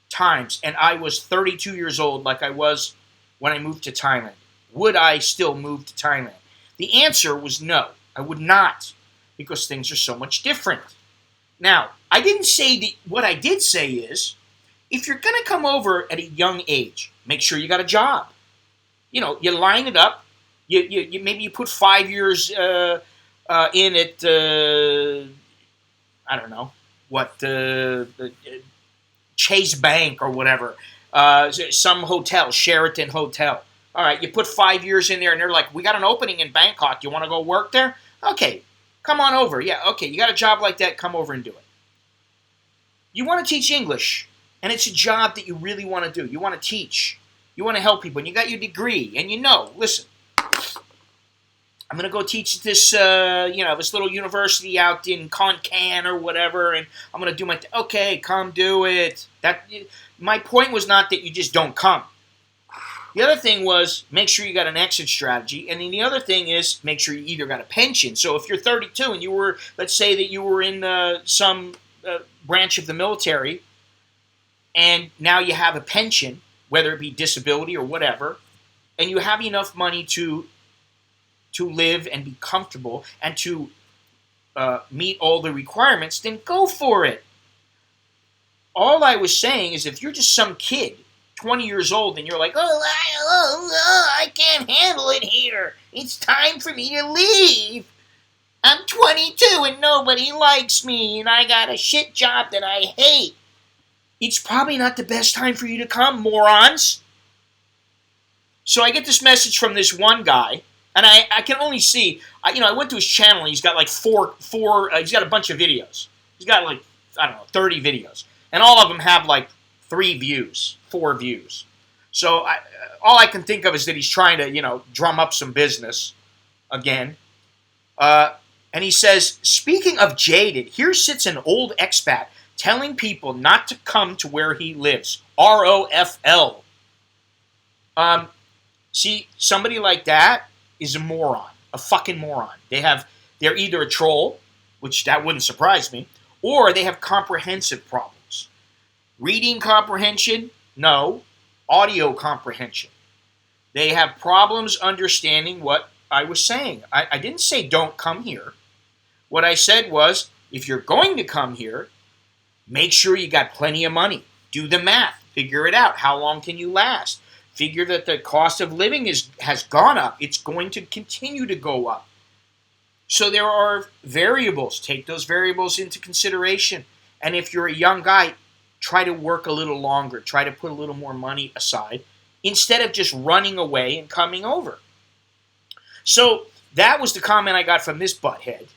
times, and I was 32 years old like I was when I moved to Thailand, would I still move to Thailand? The answer was no, I would not, because things are so much different. Now, I didn't say that. What I did say is, if you're going to come over at a young age, make sure you got a job. You know, you line it up. You maybe you put 5 years in at I don't know what Chase Bank or whatever, some hotel, Sheraton Hotel. All right, you put 5 years in there, and they're like, "We got an opening in Bangkok. You want to go work there? Okay, come on over. Yeah, okay, you got a job like that. Come over and do it. You want to teach English, and it's a job that you really want to do. You want to teach. You want to help people, and you got your degree, and you know, listen, I'm going to go teach this, this little university out in Khon Kaen or whatever, and I'm going to do my, okay, come do it. My point was not that you just don't come. The other thing was, make sure you got an exit strategy, and then the other thing is, make sure you either got a pension. So if you're 32 and you were, let's say that you were in some branch of the military, and now you have a pension, whether it be disability or whatever, and you have enough money to live and be comfortable and to meet all the requirements, then go for it. All I was saying is, if you're just some kid, 20 years old, and you're like, I can't handle it here. It's time for me to leave. I'm 22 and nobody likes me, and I got a shit job that I hate. It's probably not the best time for you to come, morons. So I get this message from this one guy, and I can only see, I went to his channel, and he's got like he's got a bunch of videos. He's got like, 30 videos. And all of them have like 3 views, 4 views. So all I can think of is that he's trying to, drum up some business again. And he says, speaking of jaded, here sits an old expat telling people not to come to where he lives. ROFL. See, somebody like that is a moron, a fucking moron. They're either a troll, which that wouldn't surprise me, or they have comprehensive problems. Reading comprehension? No. Audio comprehension. They have problems understanding what I was saying. I didn't say don't come here. What I said was, if you're going to come here, make sure you got plenty of money. Do the math. Figure it out. How long can you last? Figure that the cost of living has gone up. It's going to continue to go up. So there are variables. Take those variables into consideration. And if you're a young guy, try to work a little longer. Try to put a little more money aside instead of just running away and coming over. So that was the comment I got from this butthead.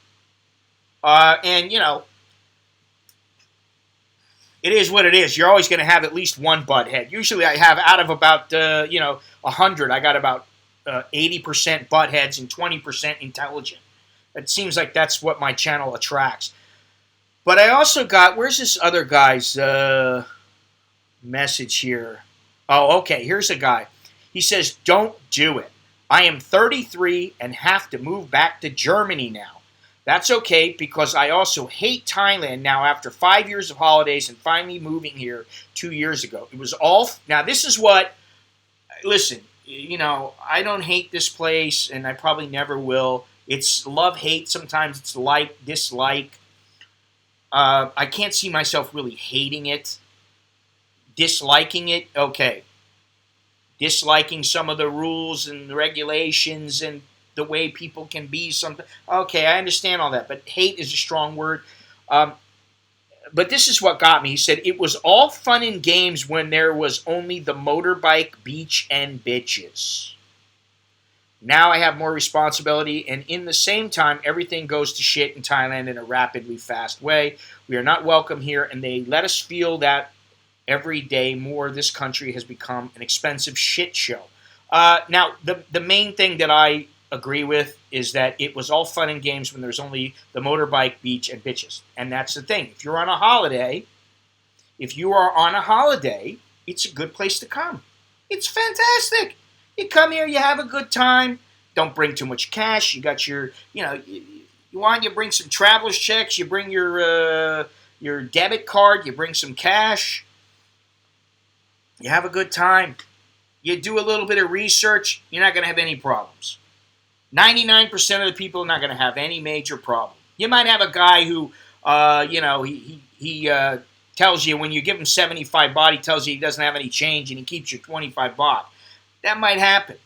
And, it is what it is. You're always going to have at least one butthead. Usually I have, out of about, 100, I got about 80% buttheads and 20% intelligent. It seems like that's what my channel attracts. But I also got, where's this other guy's message here? Oh, okay, here's a guy. He says, don't do it. I am 33 and have to move back to Germany now. That's okay, because I also hate Thailand now after 5 years of holidays and finally moving here 2 years ago. It was all, now this is what, listen, I don't hate this place, and I probably never will. It's love-hate. Sometimes it's like, dislike. I can't see myself really hating it. Disliking it, okay. Disliking some of the rules and the regulations and the way people can be something. Okay, I understand all that, but hate is a strong word. But this is what got me. He said, it was all fun and games when there was only the motorbike, beach, and bitches. Now I have more responsibility, and in the same time, everything goes to shit in Thailand in a rapidly fast way. We are not welcome here, and they let us feel that every day more. This country has become an expensive shit show. Now, the main thing that I agree with is that it was all fun and games when there's only the motorbike, beach, and bitches. And that's the thing. If you are on a holiday, it's a good place to come. It's fantastic. You come here, you have a good time. Don't bring too much cash. You got your, you bring some traveler's checks. You bring your debit card. You bring some cash. You have a good time. You do a little bit of research. You're not going to have any problems. 99% of the people are not going to have any major problem. You might have a guy who, he tells you when you give him 75 baht, he tells you he doesn't have any change and he keeps you 25 baht. That might happen.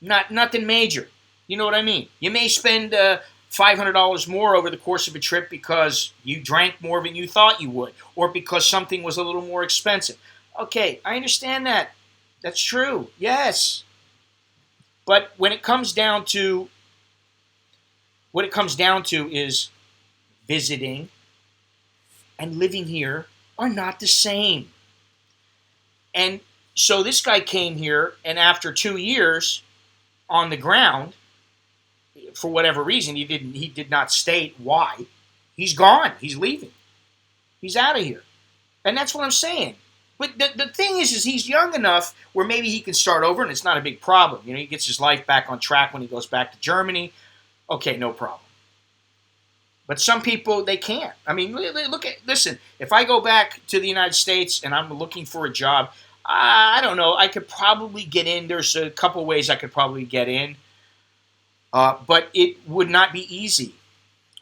Nothing major. You know what I mean? You may spend $500 more over the course of a trip because you drank more than you thought you would, or because something was a little more expensive. Okay, I understand that. That's true. Yes. But what it comes down to is visiting and living here are not the same. And so this guy came here, and after 2 years on the ground, for whatever reason, he did not state why, he's gone. He's leaving. He's out of here. And that's what I'm saying. But the thing is he's young enough where maybe he can start over and it's not a big problem. He gets his life back on track when he goes back to Germany. Okay, no problem. But some people, they can't. I mean, listen, if I go back to the United States and I'm looking for a job, I don't know, I could probably get in. There's a couple ways I could probably get in. But it would not be easy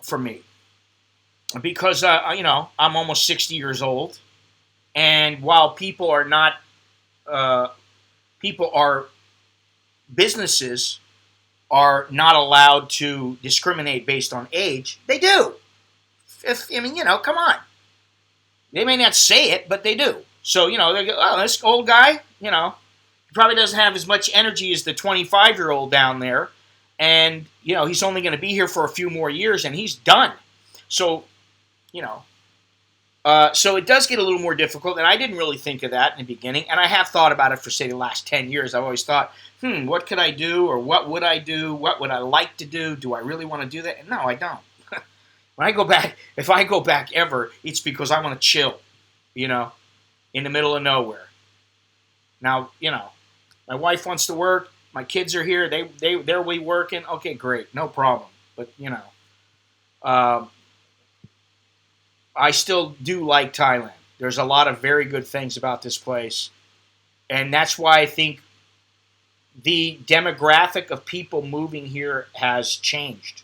for me. Because, I'm almost 60 years old. And while businesses are not allowed to discriminate based on age, they do. Come on. They may not say it, but they do. So, they go, oh, this old guy, he probably doesn't have as much energy as the 25-year-old down there. And, he's only going to be here for a few more years and he's done. So, so it does get a little more difficult, and I didn't really think of that in the beginning, and I have thought about it for, say, the last 10 years. I've always thought, what could I do, or what would I do, what would I like to do, do I really want to do that? And no, I don't. When I go back, if I go back ever, it's because I want to chill, in the middle of nowhere. Now, my wife wants to work, my kids are here, they're working, okay, great, no problem, but, I still do like Thailand. There's a lot of very good things about this place. And that's why I think the demographic of people moving here has changed.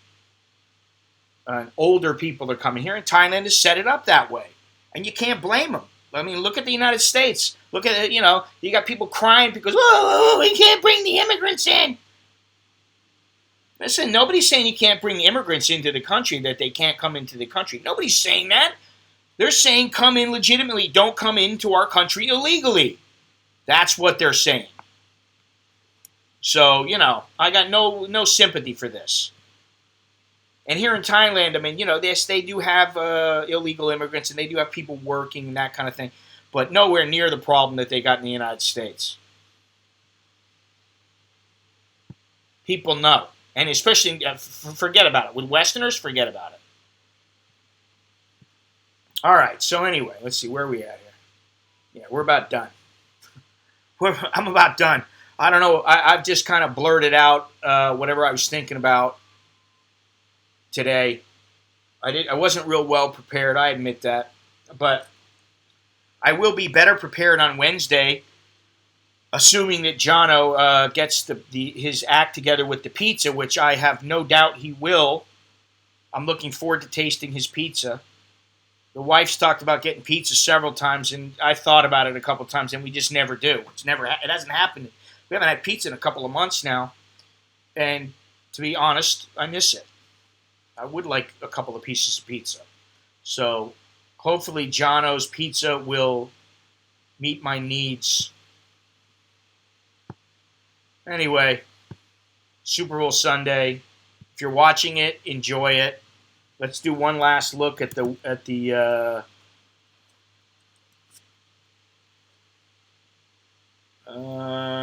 Older people are coming here, and Thailand has set it up that way. And you can't blame them. I mean, look at the United States. Look at it, you got people crying because, oh, we can't bring the immigrants in. Listen, nobody's saying you can't bring immigrants into the country, that they can't come into the country. Nobody's saying that. They're saying come in legitimately. Don't come into our country illegally. That's what they're saying. So, I got no sympathy for this. And here in Thailand, I mean, they do have illegal immigrants and they do have people working and that kind of thing. But nowhere near the problem that they got in the United States. People know. And especially, forget about it. With Westerners, forget about it. All right, so anyway, let's see, where are we at here? Yeah, we're about done. I'm about done. I don't know, I've just kind of blurted out whatever I was thinking about. today. I wasn't real well prepared, I admit that. But I will be better prepared on Wednesday, assuming that Jono gets his act together with the pizza, which I have no doubt he will. I'm looking forward to tasting his pizza. The wife's talked about getting pizza several times, and I've thought about it a couple times, and we just never do. It hasn't happened. We haven't had pizza in a couple of months now, and to be honest, I miss it. I would like a couple of pieces of pizza. So hopefully Jono's pizza will meet my needs. Anyway, Super Bowl Sunday. If you're watching it, enjoy it. Let's do one last look at the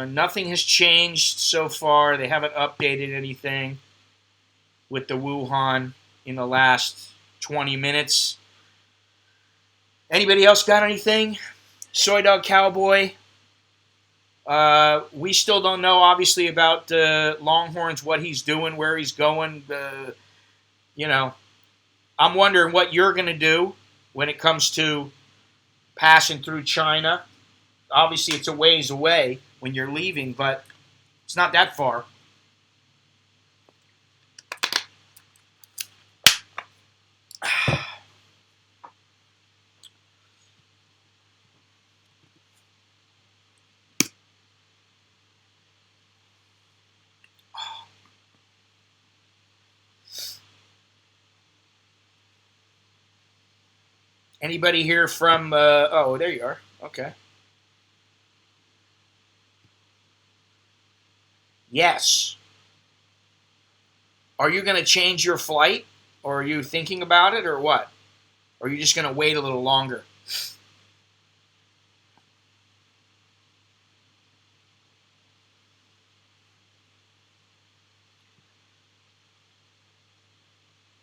nothing has changed so far. They haven't updated anything with the Wuhan in the last 20 minutes. Anybody else got anything? Soy Dog Cowboy. We still don't know, obviously, about Longhorns, what he's doing, where he's going. I'm wondering what you're going to do when it comes to passing through China. Obviously, it's a ways away when you're leaving, but it's not that far. Anybody here from, oh, there you are. Okay. Yes. Are you going to change your flight, or are you thinking about it, or what? Or are you just going to wait a little longer?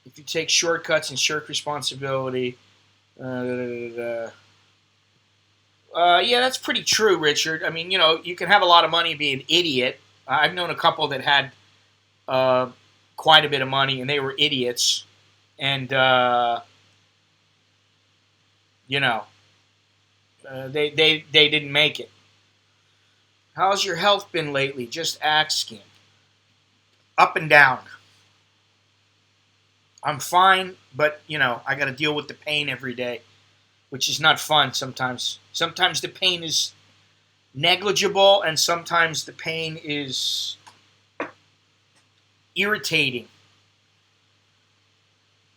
If you take shortcuts and shirk responsibility, yeah, that's pretty true, Richard. I mean, you can have a lot of money and be an idiot. I've known a couple that had quite a bit of money, and they were idiots. And, they didn't make it. How's your health been lately? Just asking. Up and down. I'm fine, but, I got to deal with the pain every day, which is not fun sometimes. Sometimes the pain is negligible, and sometimes the pain is irritating.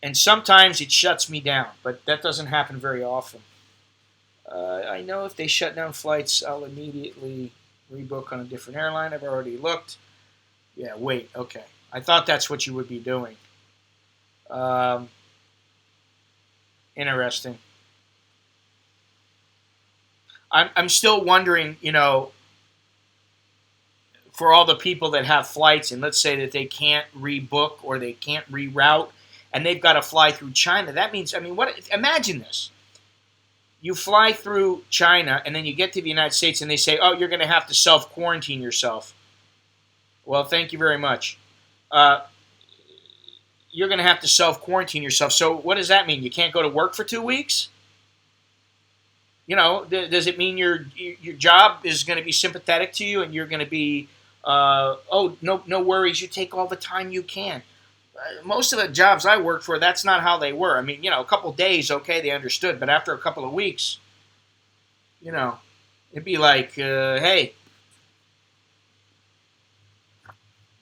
And sometimes it shuts me down, but that doesn't happen very often. I know if they shut down flights, I'll immediately rebook on a different airline. I've already looked. Yeah, wait, okay. I thought that's what you would be doing. Interesting. I'm still wondering, for all the people that have flights, and let's say that they can't rebook or they can't reroute, and they've got to fly through China. That means, imagine this. You fly through China, and then you get to the United States, and they say, oh, you're going to have to self-quarantine yourself. Well, thank you very much. You're going to have to self-quarantine yourself. So what does that mean? You can't go to work for 2 weeks? Does it mean your job is going to be sympathetic to you, and you're going to be, no worries, you take all the time you can? Most of the jobs I work for, that's not how they were. A couple days, okay, they understood. But after a couple of weeks, it'd be like, hey,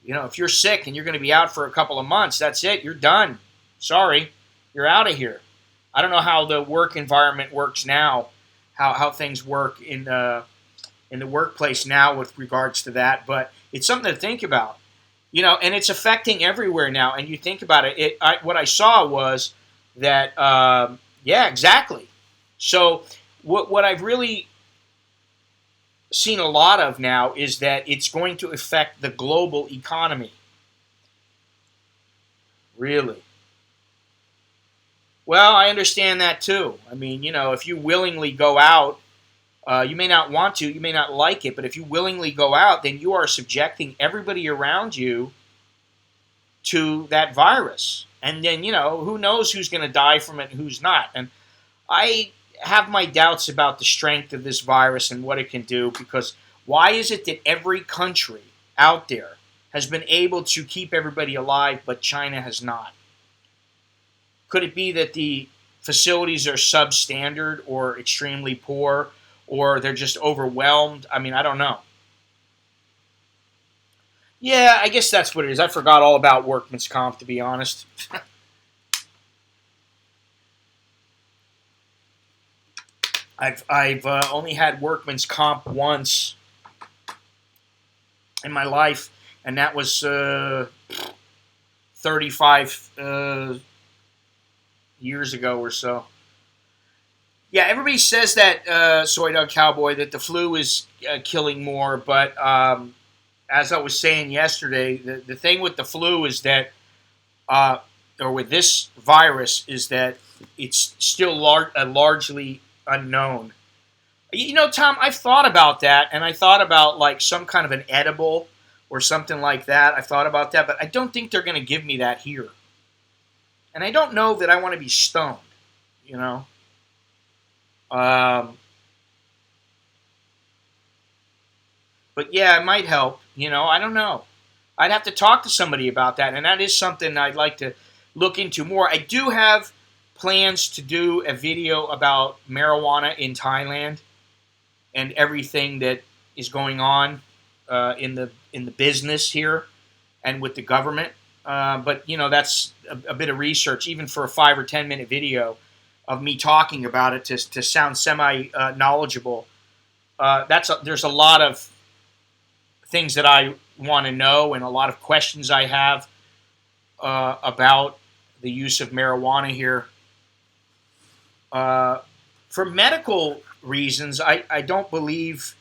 if you're sick and you're going to be out for a couple of months, that's it. You're done. Sorry. You're out of here. I don't know how the work environment works now, how things work in the workplace now with regards to that, but it's something to think about. And it's affecting everywhere now. And you think about it, what I saw was that, yeah, exactly. So what I've really seen a lot of now is that it's going to affect the global economy. Really? Well, I understand that too. If you willingly go out, you may not want to, you may not like it, but if you willingly go out, then you are subjecting everybody around you to that virus. And then, who knows who's going to die from it and who's not. And I have my doubts about the strength of this virus and what it can do, because why is it that every country out there has been able to keep everybody alive, but China has not? Could it be that the facilities are substandard or extremely poor, or they're just overwhelmed? I mean, I don't know. Yeah, I guess that's what it is. I forgot all about workman's comp, to be honest. I've only had workman's comp once in my life, and that was 35 years ago or so. Yeah, everybody says that, Soy Dog Cowboy, that the flu is killing more, but as I was saying yesterday, the thing with the flu is that, or with this virus, is that it's still largely unknown. Tom, I've thought about that, and I thought about like some kind of an edible or something like that. I thought about that, but I don't think they're going to give me that here. And I don't know that I want to be stoned, you know. But yeah, it might help. I don't know. I'd have to talk to somebody about that, and that is something I'd like to look into more. I do have plans to do a video about marijuana in Thailand and everything that is going on in the business here and with the government. But that's a bit of research, even for a 5 or 10 minute video of me talking about it to sound semi knowledgeable. There's a lot of things that I want to know and a lot of questions I have about the use of marijuana here. For medical reasons, I don't believe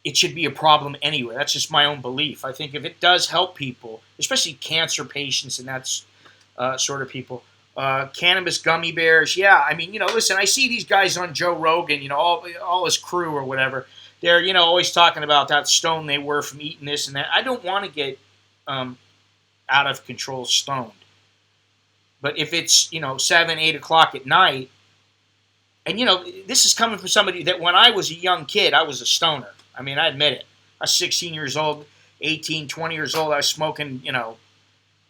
it should be a problem anyway. That's just my own belief. I think if it does help people, especially cancer patients and that sort of people, cannabis gummy bears, yeah. I mean, listen, I see these guys on Joe Rogan, all his crew or whatever. They're, always talking about that stone they were from eating this and that. I don't want to get out of control stoned. But if it's, 7, 8 o'clock at night, and, this is coming from somebody that when I was a young kid, I was a stoner. I mean, I admit it. I was 16 years old, 18, 20 years old. I was smoking,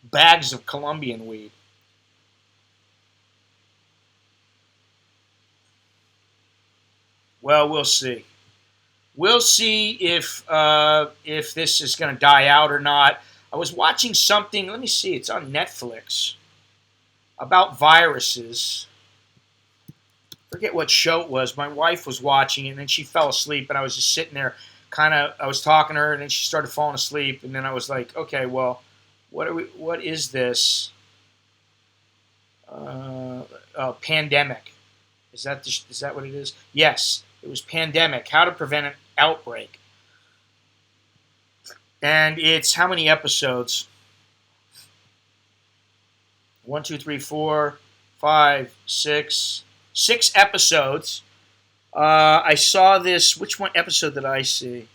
bags of Colombian weed. Well, we'll see. We'll see if this is going to die out or not. I was watching something. Let me see. It's on Netflix about viruses. Forget what show it was. My wife was watching it, and then she fell asleep, and I was just sitting there, I was talking to her, and then she started falling asleep, and then I was like, okay, well, what is this? Pandemic. Is that what it is? Yes, it was Pandemic, How to Prevent an Outbreak. And it's how many episodes? 1, 2, 3, 4, 5, 6. 6 episodes. I saw this. Which one episode did I see?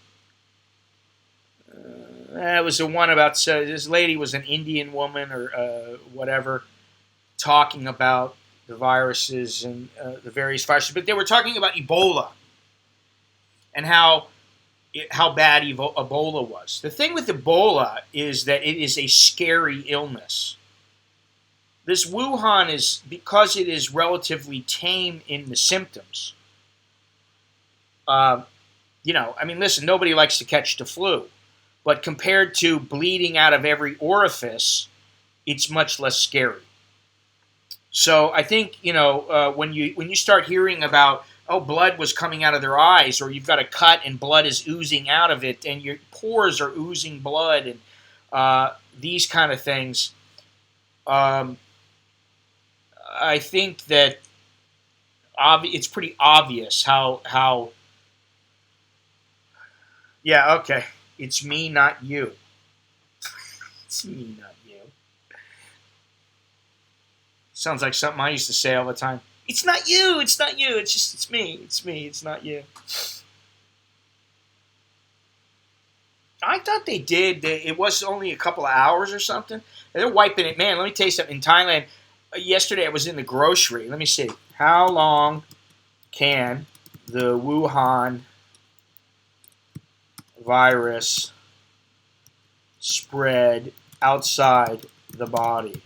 It was the one about this lady was an Indian woman or whatever, talking about the viruses and the various viruses. But they were talking about Ebola and how bad Ebola was. The thing with Ebola is that it is a scary illness. This Wuhan is, because it is relatively tame in the symptoms. Listen, nobody likes to catch the flu. But compared to bleeding out of every orifice, it's much less scary. So I think, when you start hearing about, blood was coming out of their eyes, or you've got a cut and blood is oozing out of it, and your pores are oozing blood, and these kind of things, I think that it's pretty obvious how. Yeah, okay. It's me, not you. It's me, not you. Sounds like something I used to say all the time. It's not you. It's not you. It's me. It's me. It's not you. I thought they did. It was only a couple of hours or something. They're wiping it. Man, let me tell you something. In Thailand, yesterday I was in the grocery. Let me see. How long can the Wuhan virus spread outside the body?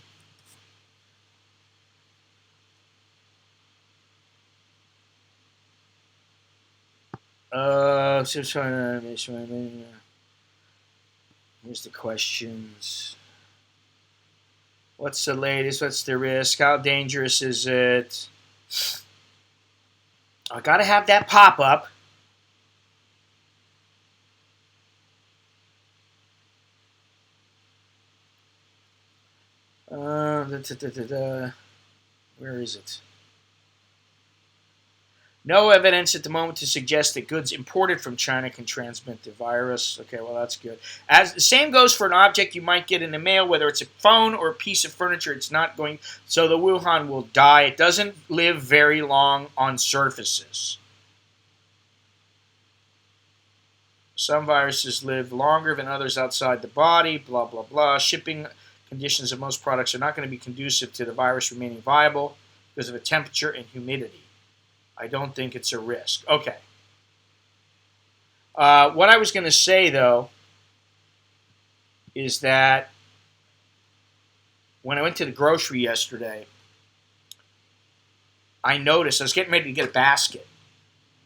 Here's the questions. What's the latest? What's the risk? How dangerous is it? I gotta have that pop up. Where is it? No evidence at the moment to suggest that goods imported from China can transmit the virus. Okay, well, that's good. As the same goes for an object you might get in the mail, whether it's a phone or a piece of furniture. It's not going. So the Wuhan will die. It doesn't live very long on surfaces. Some viruses live longer than others outside the body. Blah blah blah. Shipping conditions of most products are not going to be conducive to the virus remaining viable because of the temperature and humidity. I don't think it's a risk. Okay. What I was going to say, though, is that when I went to the grocery yesterday, I noticed I was getting ready to get a basket.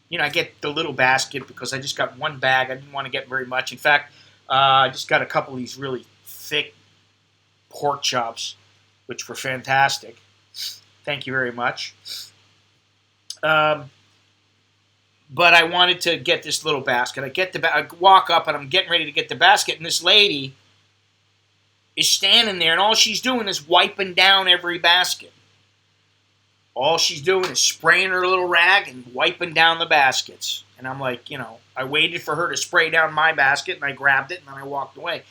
You know, I get the little basket because I just got one bag. I didn't want to get very much. In fact, I just got a couple of these really thick pork chops, which were fantastic. Thank you very much. But I wanted to get this little basket. I walk up and I'm getting ready to get the basket, and this lady is standing there, and all she's doing is wiping down every basket. All she's doing is spraying her little rag and wiping down the baskets. And I'm like, I waited for her to spray down my basket, and I grabbed it, and then I walked away.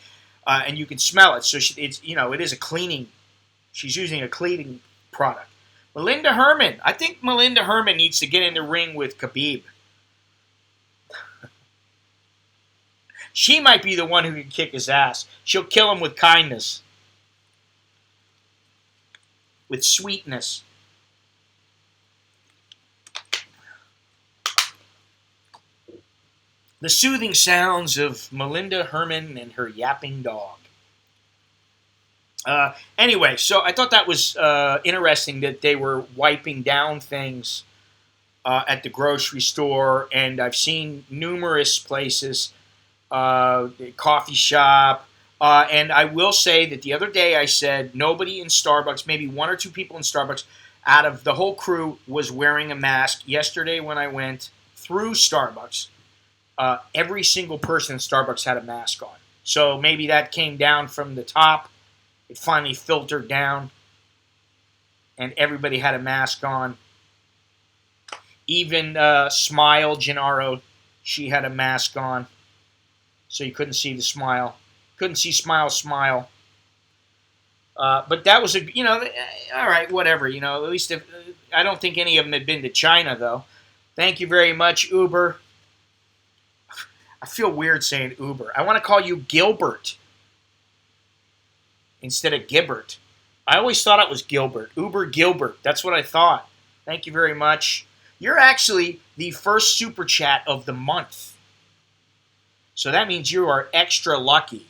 And you can smell it. So it is a cleaning. She's using a cleaning product. Melinda Herman. I think Melinda Herman needs to get in the ring with Khabib. She might be the one who can kick his ass. She'll kill him with kindness. With sweetness. The soothing sounds of Melinda Herman and her yapping dog. Anyway, so I thought that was interesting that they were wiping down things at the grocery store, and I've seen numerous places, coffee shop, and I will say that the other day I said nobody in Starbucks, maybe one or two people in Starbucks, out of the whole crew was wearing a mask. Yesterday when I went through Starbucks, every single person in Starbucks had a mask on. So maybe that came down from the top. It finally filtered down, and everybody had a mask on. Even Smile, Gennaro, she had a mask on, so you couldn't see the smile. Couldn't see smile. But that was all right, whatever. At least I don't think any of them had been to China, though. Thank you very much, Uber. I feel weird saying Uber. I want to call you Gilbert instead of Gibbert. I always thought it was Gilbert. Uber Gilbert. That's what I thought. Thank you very much. You're actually the first super chat of the month. So that means you are extra lucky.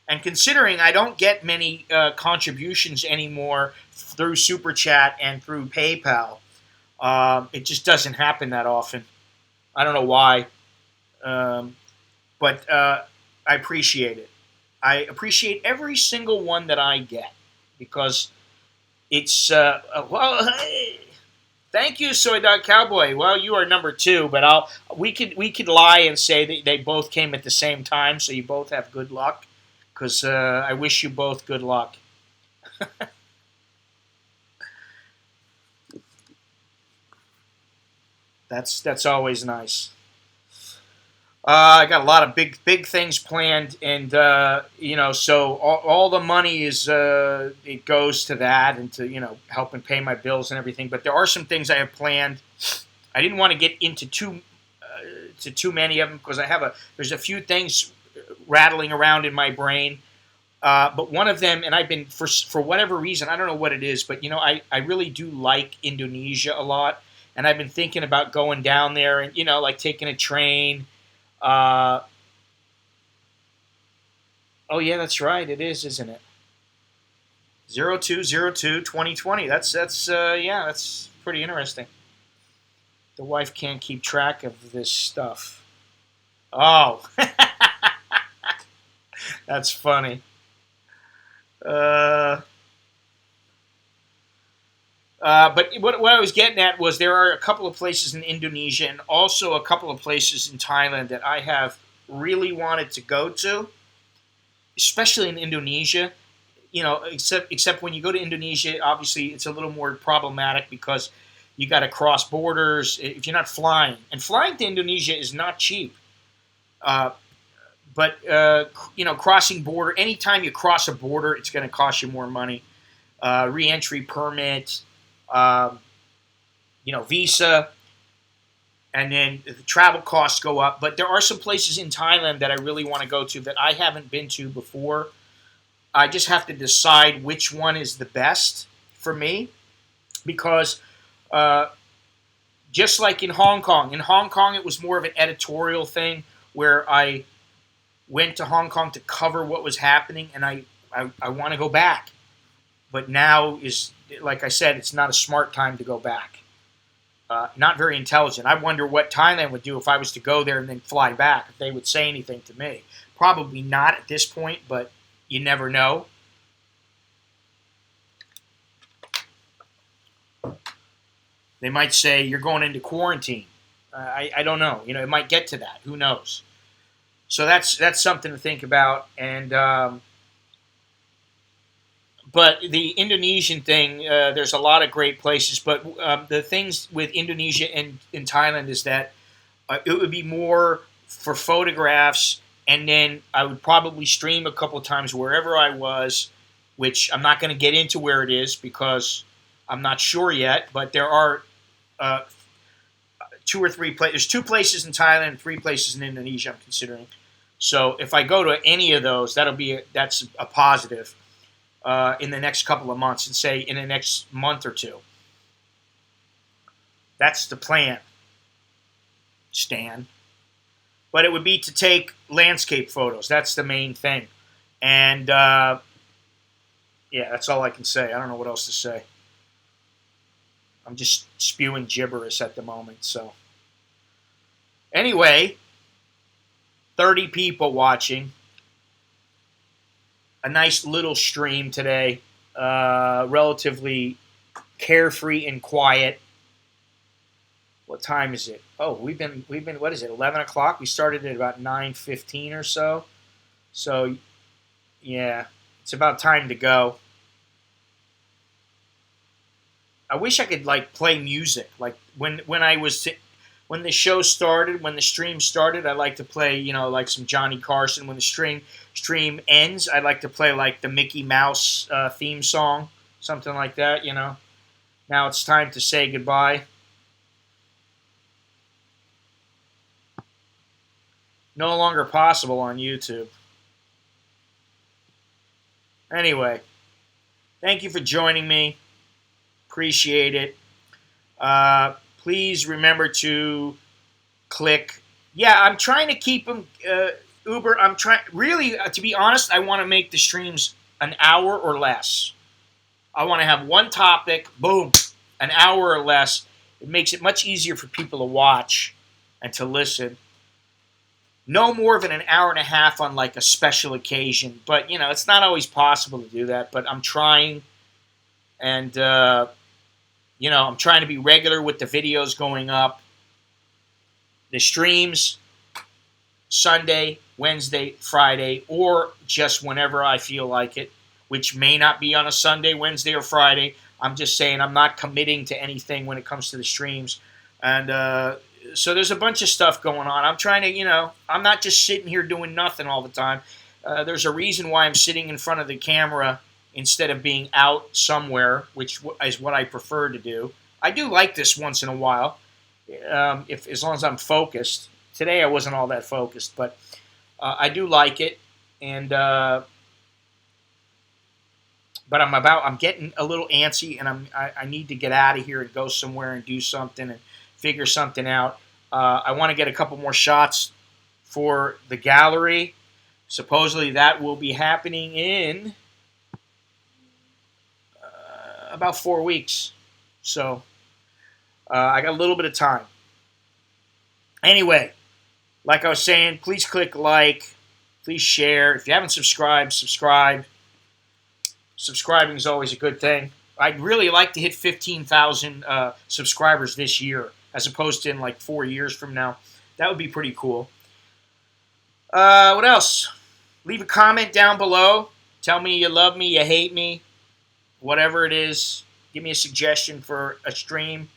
And considering I don't get many contributions anymore through super chat and through PayPal, it just doesn't happen that often. I don't know why. But I appreciate it. I appreciate every single one that I get because it's thank you, Soy Dog Cowboy. Well, you are number 2, but we could lie and say that they both came at the same time, so you both have good luck. Because I wish you both good luck. That's always nice. I got a lot of big things planned, and so all the money is it goes to that and to helping pay my bills and everything. But there are some things I have planned. I didn't want to get into too many of them because there's a few things rattling around in my brain. But one of them, and I've been for whatever reason, I don't know what it is, but I really do like Indonesia a lot, and I've been thinking about going down there and like taking a train. Uh, oh yeah, that's right, it is, isn't it? 0202 2020. Yeah, that's pretty interesting. The wife can't keep track of this stuff. Oh, that's funny. Uh, but what I was getting at was there are a couple of places in Indonesia and also a couple of places in Thailand that I have really wanted to go to, especially in Indonesia. Except when you go to Indonesia, obviously it's a little more problematic because you got to cross borders if you're not flying, and flying to Indonesia is not cheap. Uh, but crossing border, anytime you cross a border, it's going to cost you more money. Re-entry permit, um, visa, and then the travel costs go up. But there are some places in Thailand that I really want to go to that I haven't been to before. I just have to decide which one is the best for me because uh, just like in Hong Kong it was more of an editorial thing where I went to Hong Kong to cover what was happening, and I want to go back. But now is, like I said, it's not a smart time to go back. Not very intelligent. I wonder what Thailand would do if I was to go there and then fly back, if they would say anything to me. Probably not at this point, but you never know. They might say, you're going into quarantine. I don't know. It might get to that. Who knows? So that's something to think about. And but the Indonesian thing, there's a lot of great places. But the things with Indonesia and in Thailand is that it would be more for photographs, and then I would probably stream a couple of times wherever I was, which I'm not going to get into where it is because I'm not sure yet. But there are uh, two or three places. There's two places in Thailand and three places in Indonesia I'm considering. So if I go to any of those, that's a positive in the next couple of months, and say in the next month or two. That's the plan, Stan. But it would be to take landscape photos. That's the main thing. And yeah, that's all I can say. I don't know what else to say. I'm just spewing gibberish at the moment. So anyway, 30 people watching. A nice little stream today. Relatively carefree and quiet. What time is it? Oh, we've been. What is it? 11 o'clock. We started at about 9:15 or so. So, yeah, it's about time to go. I wish I could play music. Like when the show started, when the stream started, I like to play like some Johnny Carson. When the stream ends, I like to play like the Mickey Mouse theme song, something like that. Now it's time to say goodbye. No longer possible on YouTube. Anyway, thank you for joining me. Appreciate it. Please remember to click. Yeah, I'm trying to keep them. Uber, I'm trying. Really, to be honest, I want to make the streams an hour or less. I want to have one topic, boom, an hour or less. It makes it much easier for people to watch and to listen. No more than an hour and a half on like a special occasion. But, it's not always possible to do that. But I'm trying. And, I'm trying to be regular with the videos going up. The streams, Sunday, Wednesday, Friday, or just whenever I feel like it, which may not be on a Sunday, Wednesday, or Friday. I'm just saying I'm not committing to anything when it comes to the streams. And so there's a bunch of stuff going on. I'm trying to, I'm not just sitting here doing nothing all the time. There's a reason why I'm sitting in front of the camera instead of being out somewhere, which is what I prefer to do. I do like this once in a while, as long as I'm focused. Today I wasn't all that focused, but I do like it. And but I'm getting a little antsy, and I need to get out of here and go somewhere and do something and figure something out. I want to get a couple more shots for the gallery. Supposedly that will be happening in about 4 weeks. So I got a little bit of time. Anyway, like I was saying, please click like, please share. If you haven't subscribed, subscribe. Subscribing is always a good thing. I'd really like to hit 15,000 subscribers this year, as opposed to in like 4 years from now. That would be pretty cool. What else? Leave a comment down below. Tell me you love me, you hate me, whatever it is. Give me a suggestion for a stream.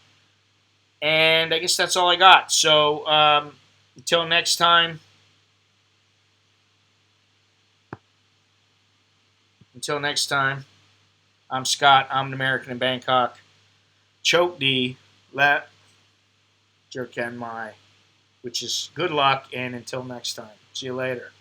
And I guess that's all I got. So until next time. I'm Scott. I'm an American in Bangkok. Choke D, let jerk my, which is good luck, and until next time. See you later.